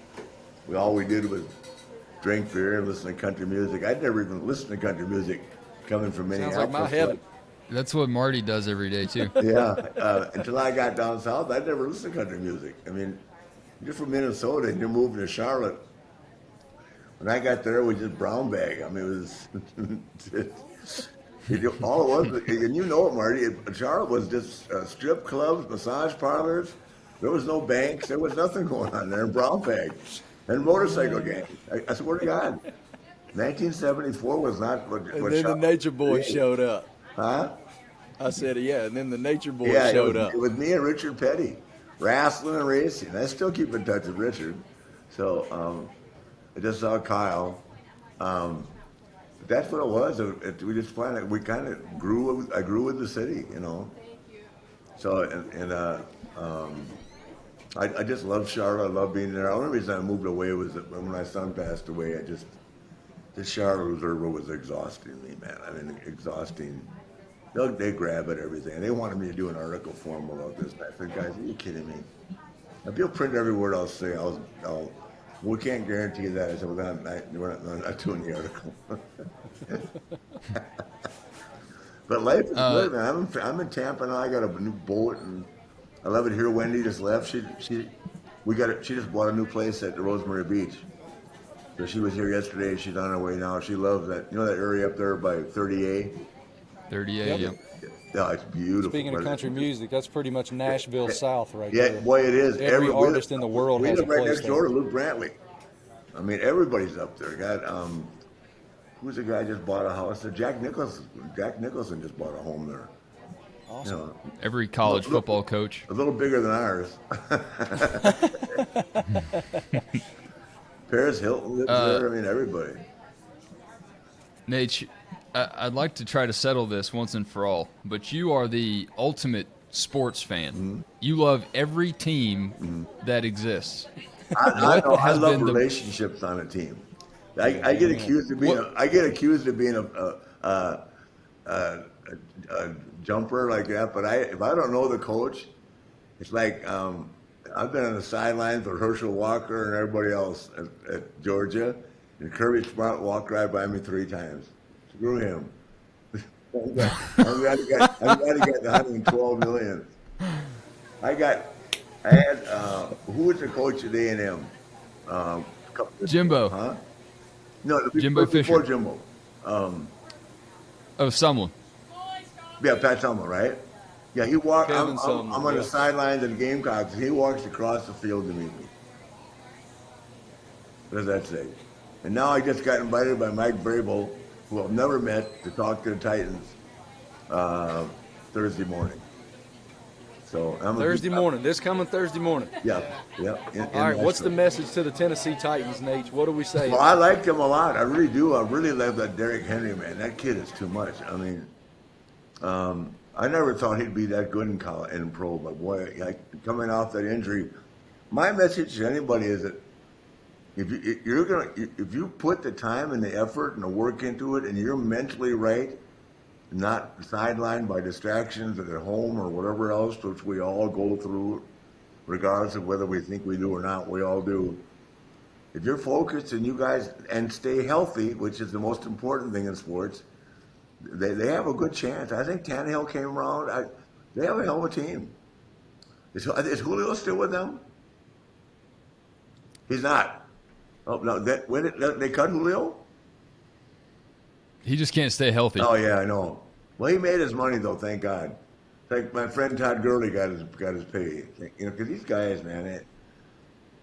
all we did was drink beer and listen to country music. I'd never even listened to country music coming from Minneapolis. Sounds like my heaven. That's what Marty does every day too. Yeah. Until I got down south, I'd never listened to country music. I mean, you're from Minnesota and you're moving to Charlotte. When I got there, it was just brown bag. I mean, it was all it was, and you know it, Marty. Charlotte was just strip clubs, massage parlors. There was no banks. There was nothing going on there. Brown bag and motorcycle gangs. I swear to God, 1974 was not what. And then the Nature Boy showed up. Huh? I said, yeah. And then the Nature Boy Yeah, showed up. It was me and Richard Petty, wrestling and racing. I still keep in touch with Richard. So I just saw Kyle. That's what it was. We just planned. We kind of grew. I grew with the city, you know. So I just love Charlotte. I love being there. The only reason I moved away was that when my son passed away. The Charlotte Reservoir was exhausting me, man. I mean, exhausting. They grab at everything. They wanted me to do an article for them about this. And I said, guys, are you kidding me? If you'll print every word I'll say, we can't guarantee that. I said, well, we're not doing the article. But life is good, man. I'm in Tampa now. I got a new boat, and I love it here. Wendy just left. She just bought a new place at the Rosemary Beach. So she was here yesterday. She's on her way now. She loves that. You know that area up there by 30A? 38, yep. Yeah, it's beautiful. Speaking of country music, that's pretty much Nashville South right there. there. Boy, it is. Every artist in the world has a place right next door there. to Luke Brantley. I mean, everybody's up there. Got who's the guy just bought a house there? Jack Nicholson. Jack Nicholson just bought a home there. Awesome. You know, Every college football coach. a little bigger than ours. Paris Hilton lives there. I mean, everybody. Nate, I'd like to try to settle this once and for all, but you are the ultimate sports fan. Mm-hmm. You love every team that exists. I love relationships on a team. I get accused of being a jumper like that, but if I don't know the coach, it's like I've been on the sidelines with Herschel Walker and everybody else at Georgia, and Kirby Smart walked right by me 3 times. Screw him. I'm glad he got the 112 million. I had who was the coach at A&M? Jimbo. Huh? No, Jimbo before Fisher. Jimbo. Sumlin. Yeah, Pat Sumlin, right? Yeah, he walked. Kevin I'm Sumlin, on the yeah. sidelines of the Gamecocks, and he walks across the field to meet me. What does that say? And now I just got invited by Mike Vrabel, who I've never met, to talk to the Titans Thursday morning. So This coming Thursday morning. Yeah. All right, what's the message to the Tennessee Titans, Nate? What do we say? Well, I like him a lot. I really do. I really love that Derrick Henry, man. That kid is too much. I mean, I never thought he'd be that good in college and pro, but boy, like coming off that injury, my message to anybody is that if you put the time and the effort and the work into it, and you're mentally right, not sidelined by distractions at home or whatever else, which we all go through, regardless of whether we think we do or not, we all do. If you're focused and you guys and stay healthy, which is the most important thing in sports, they have a good chance. I think Tannehill came around. They have a hell of a team. Is Julio still with them? He's not. Oh no! They cut Julio. He just can't stay healthy. Oh yeah, I know. Well, he made his money though, thank God. Like my friend Todd Gurley got his pay. You know, because these guys, man.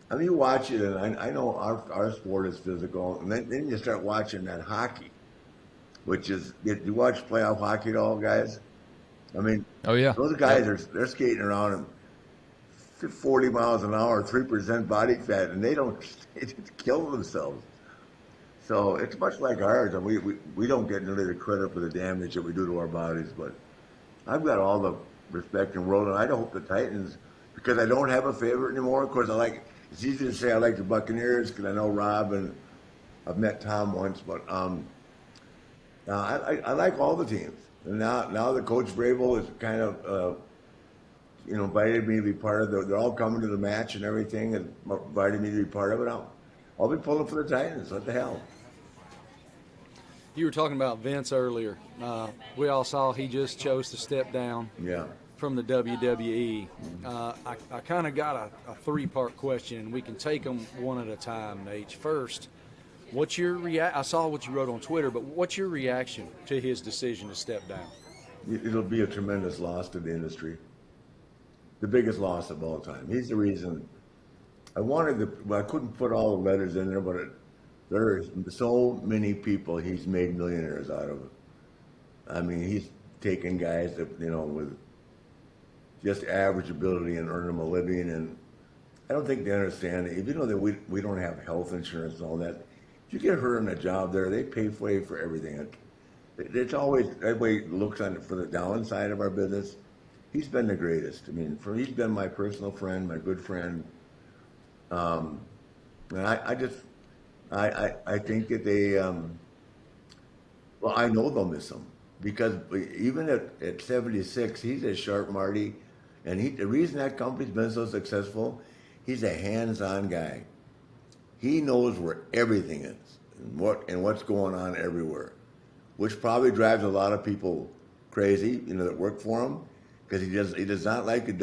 I mean, you watch it, and I know our sport is physical, and then you start watching that hockey, which is you watch playoff hockey at all, guys. I mean, Oh yeah. those guys they're skating around at 40 miles an hour, 3% body fat, and they just kill themselves. So it's much like ours, and we don't get nearly the credit for the damage that we do to our bodies. But I've got all the respect in the world, and I hope the Titans, because I don't have a favorite anymore. Of course, it's easy to say I like the Buccaneers because I know Rob and I've met Tom once, but I like all the teams. And now the coach Vrabel is kind of invited me to be part of they're all coming to the match and everything, and invited me to be part of it. I'll be pulling for the Titans. What the hell? You were talking about Vince earlier. We all saw he just chose to step down Yeah. from the WWE. I kind of got a three-part question, and we can take them one at a time, Nate. First, what's your I saw what you wrote on Twitter, but what's your reaction to his decision to step down? It'll be a tremendous loss to the industry. The biggest loss of all time. He's the reason. I couldn't put all the letters in there, but there are so many people he's made millionaires out of. I mean, he's taken guys that, with just average ability and earn them a living. And I don't think they understand it. Even though that we don't have health insurance and all that, if you get hurt on a job there, they pay for everything. It's always, everybody looks on it for the downside of our business. He's been the greatest. I mean, he's been my personal friend, my good friend. And I think that they, I know they'll miss him because even at 76, he's a sharp Marty. And the reason that company's been so successful, he's a hands-on guy. He knows where everything is and what's going on everywhere, which probably drives a lot of people crazy, that work for him, because he does not like to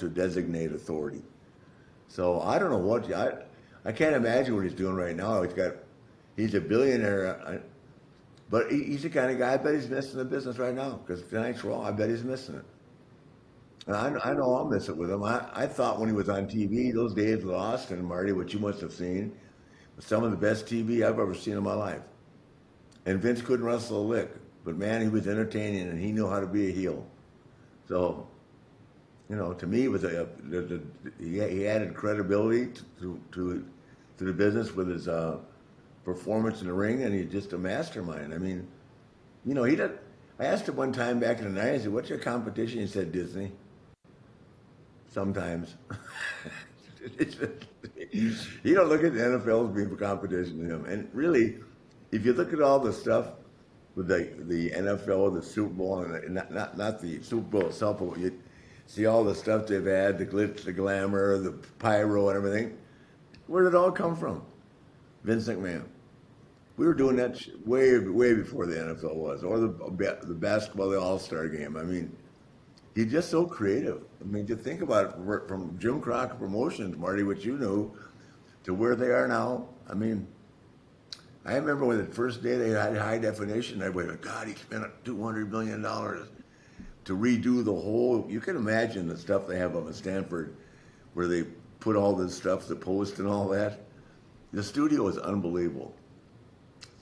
designate authority. So I don't know what I can't imagine what he's doing right now. He's a billionaire, but he's the kind of guy I bet he's missing the business right now because tonight's Raw. I bet he's missing it. And I know I'll miss it with him. I thought when he was on TV, those days with Austin and Marty, which you must have seen, was some of the best TV I've ever seen in my life. And Vince couldn't wrestle a lick, but man, he was entertaining and he knew how to be a heel. So, to me, it was he added credibility to the business with his performance in the ring, and he's just a mastermind. I mean, I asked him one time back in the 90s, what's your competition? He said, Disney. Sometimes. You don't look at the NFL as being for competition to him. And really, if you look at all the stuff with the NFL, the Super Bowl, and not the Super Bowl itself, but you see all the stuff they've had, the glitz, the glamour, the pyro, and everything. Where did it all come from? Vince McMahon. We were doing that way before the NFL was, or the basketball, the All-Star game. I mean, he's just so creative. I mean, just think about it, from Jim Crockett Promotions, Marty, which you knew, to where they are now. I mean, I remember when the first day they had high definition, everybody went, God, he spent $200 million to redo the whole. You can imagine the stuff they have up at Stanford, where they put all this stuff, the post and all that. The studio is unbelievable.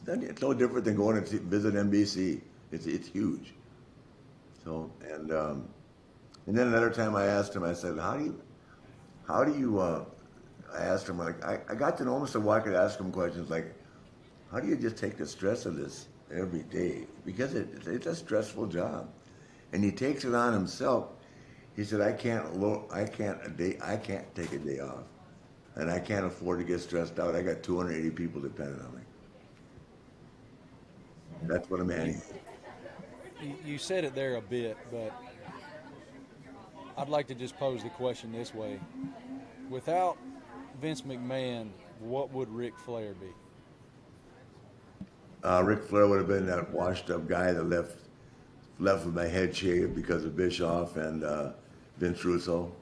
It's no different than going to visit NBC. It's huge. So and then another time I asked him, I said, how do you? I asked him, like, I got to know him so I could ask him questions like, how do you just take the stress of this every day? Because it's a stressful job, and he takes it on himself. He said, I can't take a day off, and I can't afford to get stressed out. I got 280 people depending on me. That's what a man is. You said it there a bit, but I'd like to just pose the question this way. Without Vince McMahon, what would Ric Flair be? Ric Flair would have been that washed-up guy that left with my head shaved because of Bischoff and Vince Russo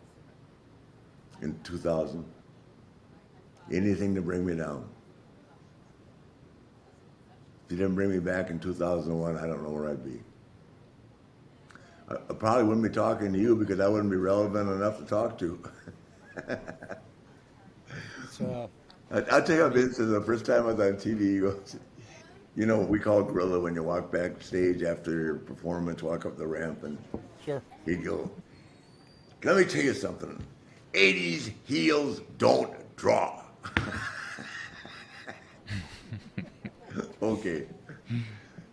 in 2000. Anything to bring me down. If you didn't bring me back in 2001, I don't know where I'd be. I probably wouldn't be talking to you because I wouldn't be relevant enough to talk to. I'll tell you what, Vince, the first time I was on TV, he goes, what we call gorilla when you walk backstage after your performance, walk up the ramp, and Sure. He'd go, let me tell you something. 80s heels don't draw. Okay.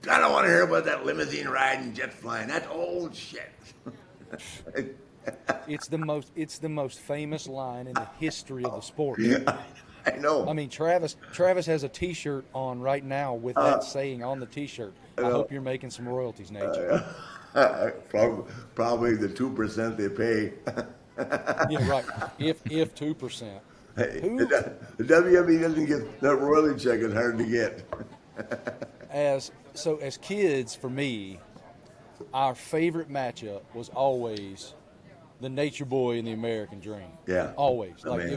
I don't want to hear about that limousine riding, jet flying. That's old shit. It's the most famous line in the history of the sport. Yeah, I know. I mean, Travis has a T-shirt on right now with that saying on the T-shirt. I hope you're making some royalties, Nate. Probably the 2% they pay. Yeah, right. If 2%. The WME doesn't get that royalty check is hard to get. As kids, for me, our favorite matchup was always the Nature Boy and the American Dream. Yeah. Always. Oh, Like man.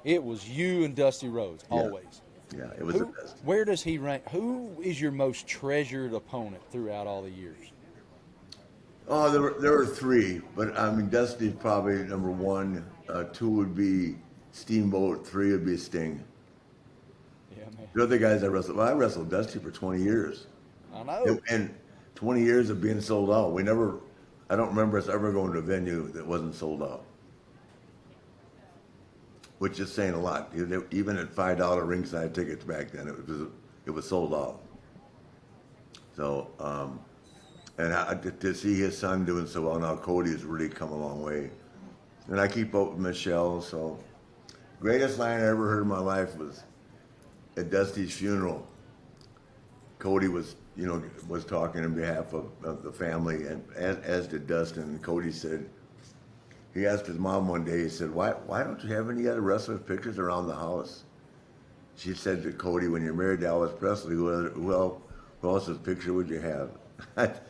it was you and Dusty Rhodes. Yeah. Always. Yeah, it was the best. Where does he rank? Who is your most treasured opponent throughout all the years? Oh, there were three, but I mean, Dusty's probably number one. Two would be Steamboat. Three would be Sting. Yeah, man. The other guys I wrestled. Well, I wrestled Dusty for 20 years. I know. And 20 years of being sold out. I don't remember us ever going to a venue that wasn't sold out. Which is saying a lot. Even at $5 ringside tickets back then, it was sold out. So, and to see his son doing so well now, Cody has really come a long way. And I keep up with Michelle, so greatest line I ever heard in my life was at Dusty's funeral. Cody was talking on behalf of the family, and as did Dustin. And Cody said, he asked his mom one day, he said, why don't you have any other wrestlers' pictures around the house? She said to Cody, when you're married to Elvis Presley, who else's picture would you have? That's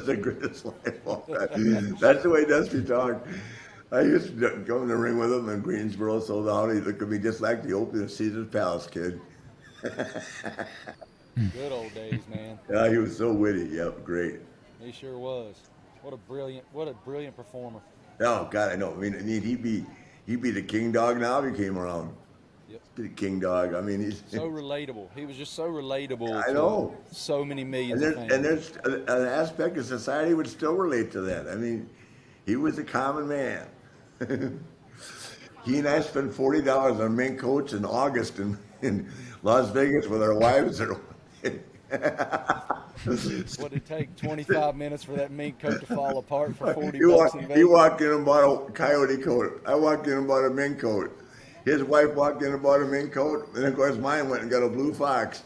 the greatest line of all time. That's the way Dusty talked. I used to go in the ring with him in Greensboro, sold out. He looked at me just like the opening of Caesar's Palace kid. Good old days, man. Yeah, he was so witty. Yep, great. He sure was. What a brilliant performer. Oh God, I know. I mean, he'd be the king dog now if he came around. Yep. The king dog. I mean, he's So relatable. He was just so relatable. I know. To so many millions and of there's, fans. and there's an aspect of society would still relate to that. I mean, he was a common man. He and I spent $40 on mink coats in August in Las Vegas with our wives. What'd it take? 25 minutes for that mink coat to fall apart for $40 in Vegas? He walked in and bought a coyote coat. I walked in and bought a mink coat. His wife walked in and bought a mink coat, and of course mine went and got a blue fox.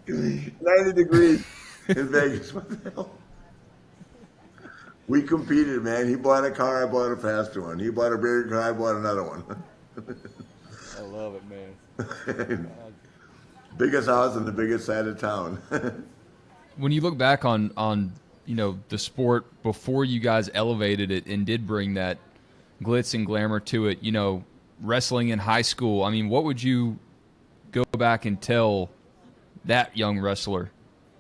90 degrees in Vegas. What the hell? We competed, man. He bought a car, I bought a faster one. He bought a bigger car, I bought another one. I love it, man. Biggest house on the biggest side of town. When you look back on the sport before you guys elevated it and did bring that glitz and glamour to it, wrestling in high school, I mean, what would you go back and tell that young wrestler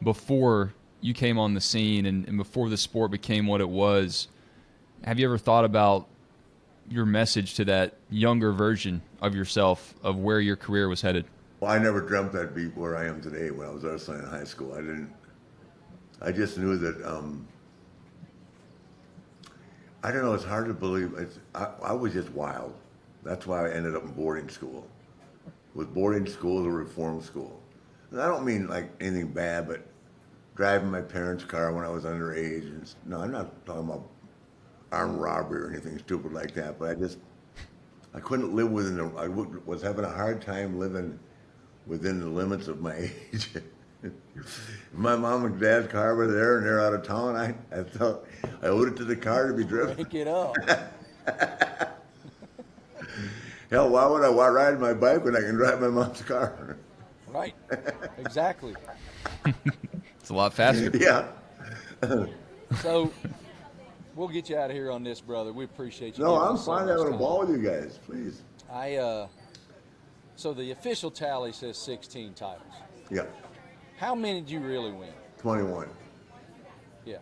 before you came on the scene and before the sport became what it was? Have you ever thought about your message to that younger version of yourself, of where your career was headed? Well, I never dreamt I'd be where I am today when I was wrestling in high school. I just knew that, I don't know, it's hard to believe. I was just wild. That's why I ended up in boarding school. With boarding school or reform school. And I don't mean like anything bad, but driving my parents' car when I was underage. No, I'm not talking about armed robbery or anything stupid like that, but I couldn't live I was having a hard time living within the limits of my age. If my mom and dad's car were there and they're out of town, I felt I owed it to the car to be driven. Break it up. Hell, why would I ride my bike when I can drive my mom's car? Right. Exactly. It's a lot faster. Yeah. So we'll get you out of here on this, brother. We appreciate you. No, giving I'm us so fine much having a time. ball with you guys, please. So the official tally says 16 titles. Yeah, How many did you really win? 21. Yeah.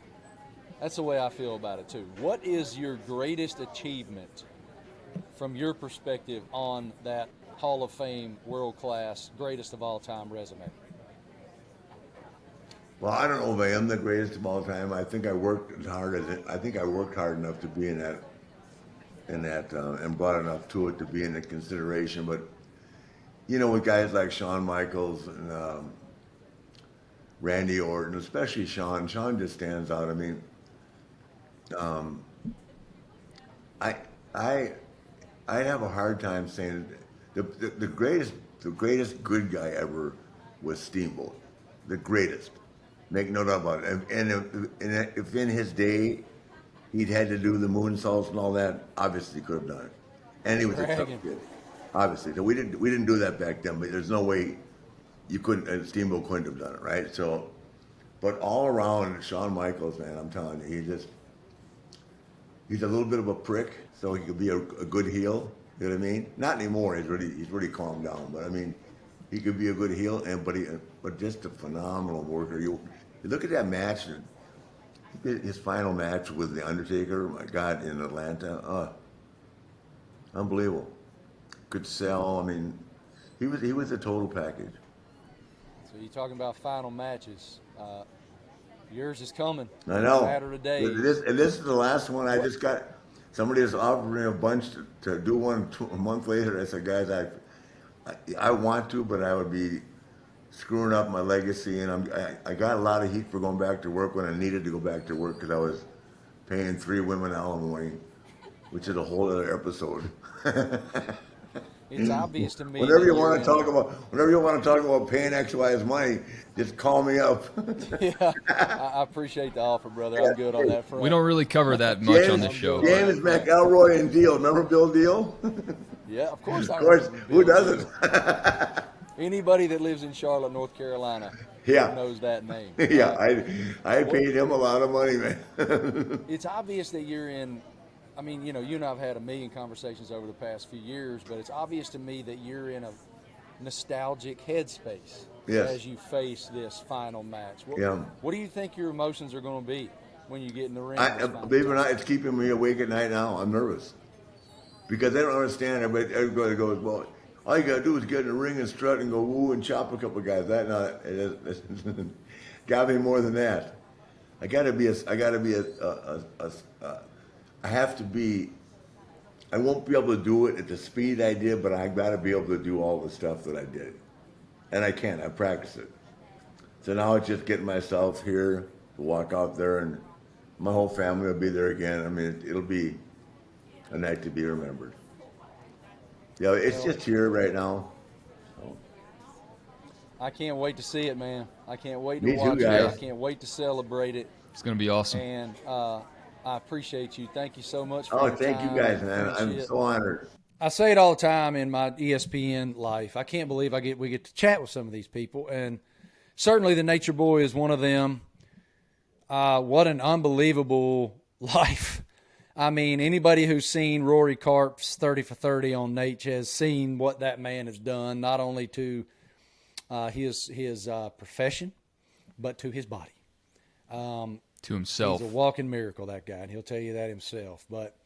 That's the way I feel about it too. What is your greatest achievement from your perspective on that Hall of Fame, world-class, greatest of all time resume? Well, I don't know if I am the greatest of all time. I think I worked hard enough to be in that, and brought enough to it to be in the consideration. But with guys like Shawn Michaels and Randy Orton, especially Shawn just stands out. I mean, I have a hard time saying the greatest good guy ever was Steamboat, the greatest. Make no doubt about it. And if in his day he'd had to do the moonsaults and all that, obviously he could have done it. And he was a tough kid, obviously. So we didn't do that back then. But there's no way you couldn't, Steamboat couldn't have done it, right? So, but all around, Shawn Michaels, man, I'm telling you, he's a little bit of a prick, so he could be a good heel. You know what I mean? Not anymore. He's really calmed down. But I mean, he could be a good heel, but just a phenomenal worker. You look at that match, his final match with the Undertaker. My God, in Atlanta, unbelievable. Could sell. I mean, he was a total package. So you're talking about final matches. Yours is coming. I know. Matter of days. And this is the last one. I just got somebody has offered me a bunch to do one a month later. I said, guys, I want to, but I would be screwing up my legacy, and I got a lot of heat for going back to work when I needed to go back to work because I was paying 3 women alimony, which is a whole other episode. It's obvious to me. Whenever you want to talk about paying ex-wives money, just call me up. Yeah, I appreciate the offer, brother. I'm good on that front. We don't really cover that much on this show. James McElroy and Deal. Remember Bill Deal? Yeah, of course. Of course. Who doesn't? Anybody that lives in Charlotte, North Carolina, knows that name. Yeah, I paid him a lot of money, man. It's obvious that you're in. I mean, you and I have had a million conversations over the past few years, but it's obvious to me that you're in a nostalgic headspace as you face this final match. What do you think your emotions are going to be when you get in the ring? Believe it or not, it's keeping me awake at night now. I'm nervous because they don't understand. Everybody goes, well, all you got to do is get in the ring and strut and go woo and chop a couple of guys. Got to be more than that. I won't be able to do it at the speed I did, but I got to be able to do all the stuff that I did. And I can. I practice it. So now it's just getting myself here to walk out there, and my whole family will be there again. I mean, it'll be a night to be remembered. Yeah, it's just here right now. So. I can't wait to see it, man. I can't wait to Me watch too, it. guys. I can't wait to celebrate it. It's going to be awesome. And I appreciate you. Thank you so much for your Thank time. you guys, man. I'm so honored. I say it all the time in my ESPN life. I can't believe we get to chat with some of these people, and certainly the Nature Boy is one of them. What an unbelievable life. I mean, anybody who's seen Rory Karp's 30 for 30 on Nate has seen what that man has done, not only to his profession, but to his body. To himself. He's a walking miracle, that guy, and he'll tell you that himself. But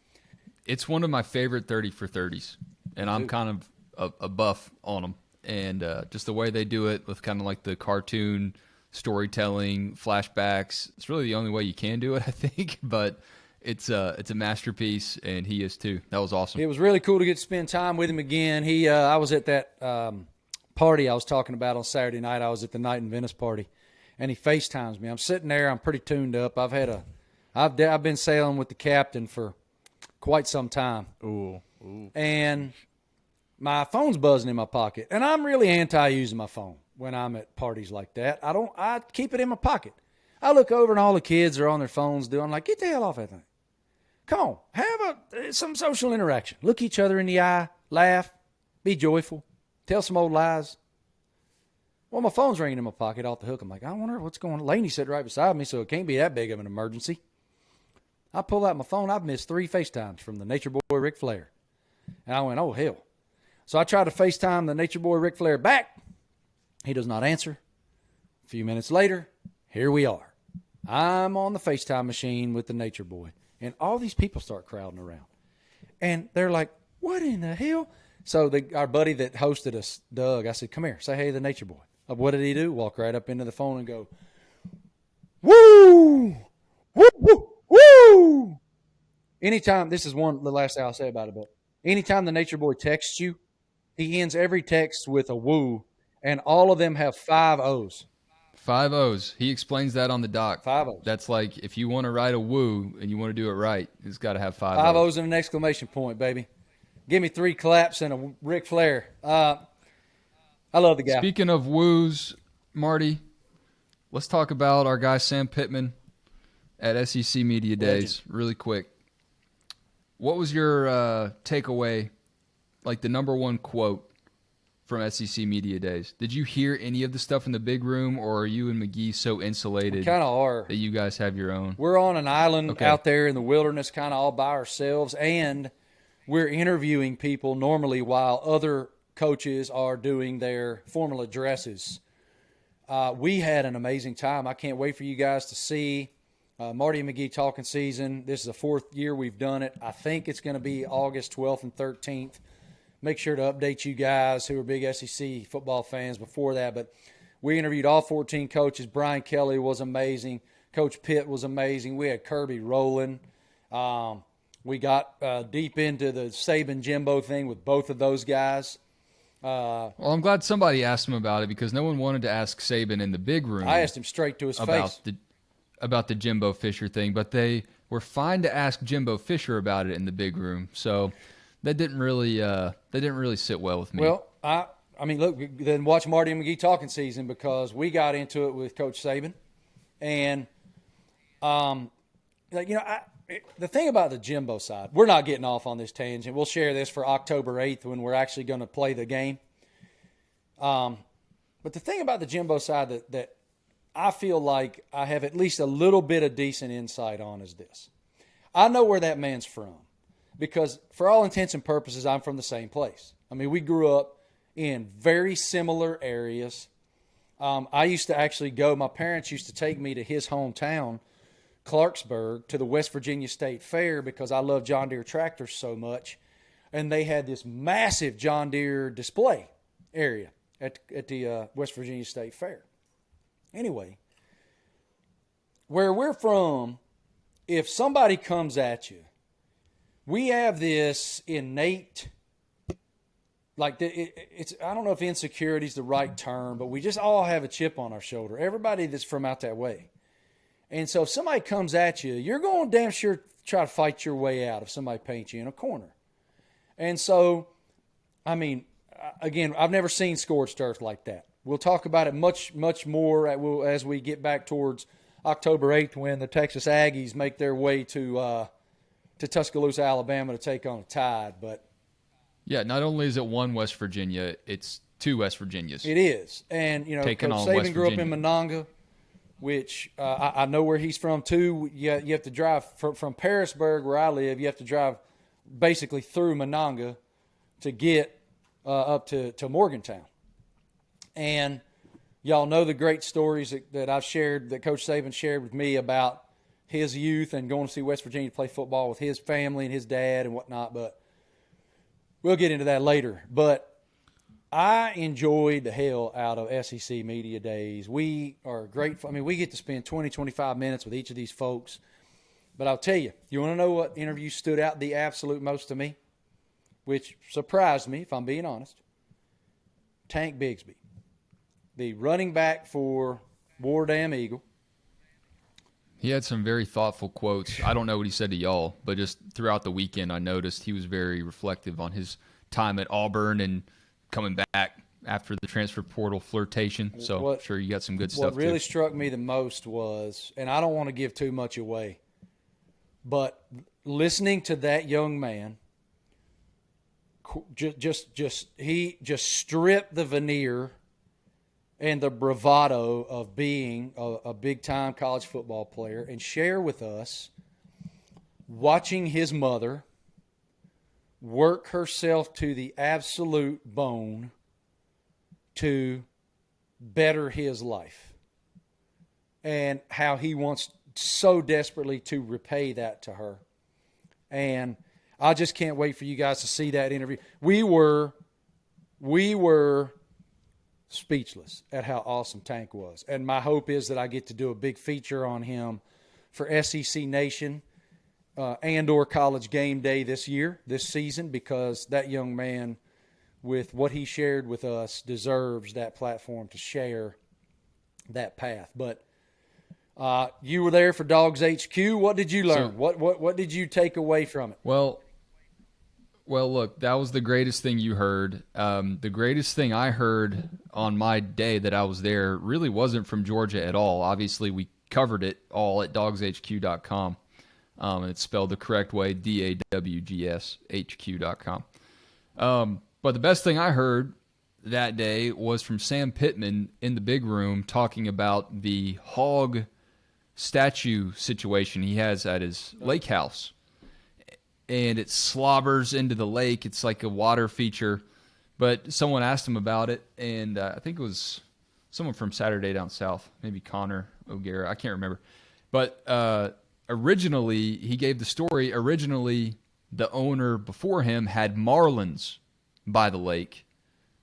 it's one of my favorite 30 for 30s, and I'm kind of a buff on them. And just the way they do it with kind of like the cartoon storytelling, flashbacks, it's really the only way you can do it, I think. But it's a masterpiece, and he is too. That was awesome. It was really cool to get to spend time with him again. I was at that party I was talking about on Saturday night. I was at the Night in Venice party. And he FaceTimes me. I'm sitting there. I'm pretty tuned up. I've been sailing with the captain for quite some time. Ooh. And my phone's buzzing in my pocket. And I'm really anti using my phone when I'm at parties like that. I keep it in my pocket. I look over and all the kids are on their phones I'm like, get the hell off that thing. Come on, have some social interaction. Look each other in the eye, laugh, be joyful, tell some old lies. Well, my phone's ringing in my pocket off the hook. I'm like, I wonder what's going on. Laney sat right beside me, so it can't be that big of an emergency. I pull out my phone. I've missed 3 FaceTimes from the Nature Boy Ric Flair. And I went, oh, hell. So I tried to FaceTime the Nature Boy Ric Flair back. He does not answer. A few minutes later, here we are. I'm on the FaceTime machine with the Nature Boy. And all these people start crowding around. And they're like, what in the hell? So our buddy that hosted us, Doug, I said, come here, say hey to the Nature Boy. What did he do? Walk right up into the phone and go, woo, woo, woo, woo. Anytime, this is the last thing I'll say about it, but anytime the Nature Boy texts you, he ends every text with a woo, and all of them have 5 O's. 5 O's. He explains that on the doc. 5 O's. That's like if you want to write a woo and you want to do it right, it's got to have 5 5 O's and an exclamation point, baby. Give me 3 claps and a Ric Flair. I love the guy. Speaking of woos, Marty, let's talk about our guy Sam Pittman at SEC Media Days really quick. What was your takeaway, like the number one quote from SEC Media Days? Did you hear any of the stuff in the big room, or are you and McGee so insulated Kind of are. that you guys have your own? We're on an island Okay. out there in the wilderness, kind of all by ourselves, and we're interviewing people normally while other coaches are doing their formal addresses. We had an amazing time. I can't wait for you guys to see Marty and McGee Talking Season. This is the 4th year we've done it. I think it's going to be August 12th and 13th. Make sure to update you guys who are big SEC football fans before that. But we interviewed all 14 coaches. Brian Kelly was amazing. Coach Pitt was amazing. We had Kirby rolling. We got deep into the Saban Jimbo thing with both of those guys. Well, I'm glad somebody asked him about it, because no one wanted to ask Saban in the big room. I asked him straight to his face. About the Jimbo Fisher thing, but they were fine to ask Jimbo Fisher about it in the big room. So that didn't really sit well with me. Well, I mean, look, then watch Marty and McGee Talking Season, because we got into it with Coach Saban, and the thing about the Jimbo side, we're not getting off on this tangent. We'll share this for October 8th when we're actually going to play the game. But the thing about the Jimbo side that I feel like I have at least a little bit of decent insight on is this. I know where that man's from, because for all intents and purposes, I'm from the same place. I mean, we grew up in very similar areas. I used to actually my parents used to take me to his hometown, Clarksburg, to the West Virginia State Fair, because I love John Deere tractors so much. And they had this massive John Deere display area at the West Virginia State Fair. Anyway, where we're from, if somebody comes at you, we have this innate, like, it's I don't know if insecurity is the right term, but we just all have a chip on our shoulder. Everybody that's from out that way. And so if somebody comes at you, you're going to damn sure try to fight your way out if somebody paints you in a corner. And so, I mean, again, I've never seen scorched earth like that. We'll talk about it much, much more as we get back towards October 8th, when the Texas Aggies make their way to Tuscaloosa, Alabama, to take on the Tide. But yeah, not only is it one West Virginia, it's two West Virginias. It is. And, Coach Saban grew up in Monongah, which I know where he's from too. You have to drive from Parisburg, where I live. You have to drive basically through Monongah to get up to Morgantown. And y'all know the great stories that I've shared, that Coach Saban shared with me about his youth and going to see West Virginia play football with his family and his dad and whatnot. But we'll get into that later. But I enjoyed the hell out of SEC Media Days. We are grateful. I mean, we get to spend 20, 25 minutes with each of these folks. But I'll tell you, you want to know what interview stood out the absolute most to me? Which surprised me, if I'm being honest. Tank Bigsby, the running back for War Damn Eagle. He had some very thoughtful quotes. I don't know what he said to y'all, but just throughout the weekend, I noticed he was very reflective on his time at Auburn and coming back after the transfer portal flirtation. So I'm sure you got some good stuff. What really struck me the most was, and I don't want to give too much away, but listening to that young man, he just stripped the veneer and the bravado of being a big-time college football player and share with us watching his mother work herself to the absolute bone to better his life, and how he wants so desperately to repay that to her. And I just can't wait for you guys to see that interview. We were speechless at how awesome Tank was. And my hope is that I get to do a big feature on him for SEC Nation and or College Game Day this season, because that young man, with what he shared with us, deserves that platform to share that path. But you were there for Dogs HQ. What did you learn? What did you take away from it? Well, look, that was the greatest thing you heard. The greatest thing I heard on my day that I was there really wasn't from Georgia at all. Obviously, we covered it all at dogshq.com. And it's spelled the correct way, DAWGSHQ.com. But the best thing I heard that day was from Sam Pittman in the big room talking about the hog statue situation he has at his lake house. And it slobbers into the lake. It's like a water feature. But someone asked him about it, and I think it was someone from Saturday Down South, maybe Connor O'Gara. I can't remember. But originally, he gave the story. Originally, the owner before him had marlins by the lake,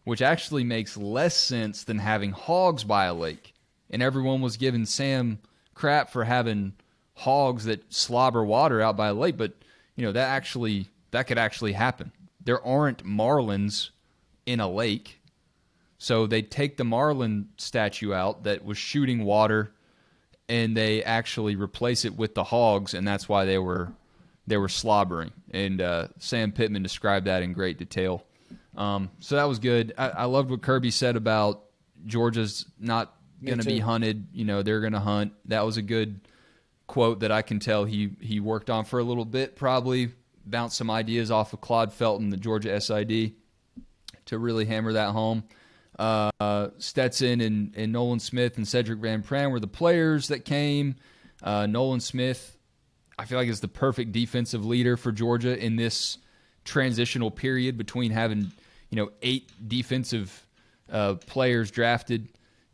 which actually makes less sense than having hogs by a lake. And everyone was giving Sam crap for having hogs that slobber water out by a lake. But, that could actually happen. There aren't marlins in a lake. So they take the marlin statue out that was shooting water, and they actually replace it with the hogs, and that's why they were slobbering. And Sam Pittman described that in great detail. So that was good. I loved what Kirby said about Georgia's not going to be hunted. They're going to hunt. That was a good quote that I can tell he worked on for a little bit, probably bounced some ideas off of Claude Felton, the Georgia SID, to really hammer that home. Stetson and Nolan Smith and Cedric Van Pran were the players that came. Nolan Smith, I feel like, is the perfect defensive leader for Georgia in this transitional period between having 8 defensive players drafted.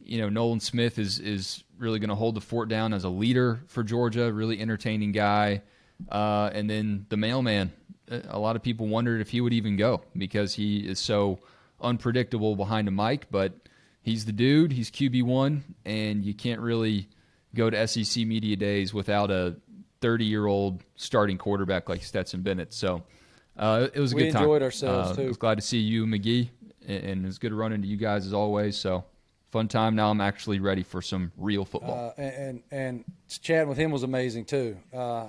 Nolan Smith is really going to hold the fort down as a leader for Georgia, really entertaining guy. And then the mailman, a lot of people wondered if he would even go because he is so unpredictable behind a mic, but he's the dude. He's QB1, and you can't really go to SEC Media Days without a 30-year-old starting quarterback like Stetson Bennett. So it was a good time. We enjoyed ourselves, too. I was glad to see you, McGee, and it was good to run into you guys as always. So fun time. Now I'm actually ready for some real football. And chatting with him was amazing, too.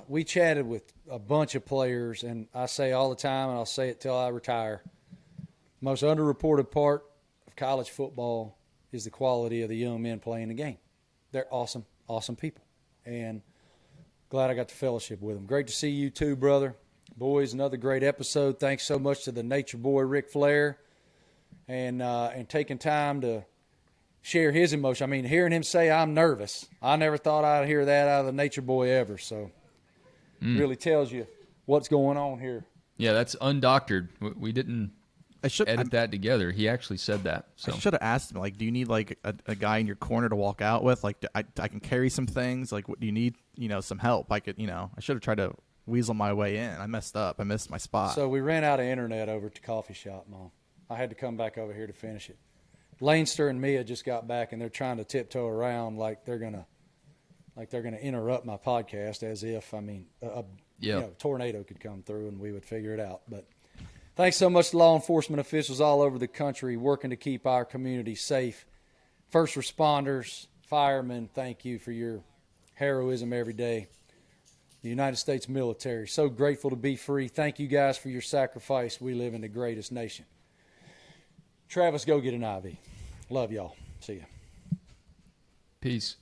We chatted with a bunch of players, and I say all the time, and I'll say it till I retire, most underreported part of college football is the quality of the young men playing the game. They're awesome, awesome people. And glad I got the fellowship with them. Great to see you too, brother. Boys, another great episode. Thanks so much to the Nature Boy Ric Flair and taking time to share his emotion. I mean, hearing him say, "I'm nervous," I never thought I'd hear that out of the Nature Boy ever. So really tells you what's going on here. Yeah, that's undoctored. We didn't edit that together. He actually said that. So I should have asked him, do you need a guy in your corner to walk out with? I can carry some things. What do you need? Some help. I should have tried to weasel my way in. I messed up. I missed my spot. So we ran out of internet over at the coffee shop, Mom. I had to come back over here to finish it. Lanester and Mia just got back, and they're trying to tiptoe around like they're gonna interrupt my podcast, as if a tornado could come through and we would figure it out. But thanks so much to law enforcement officials all over the country working to keep our community safe. First responders, firemen, thank you for your heroism every day. The United States military, so grateful to be free. Thank you guys for your sacrifice. We live in the greatest nation. Travis, go get an IV. Love y'all. See ya. peace.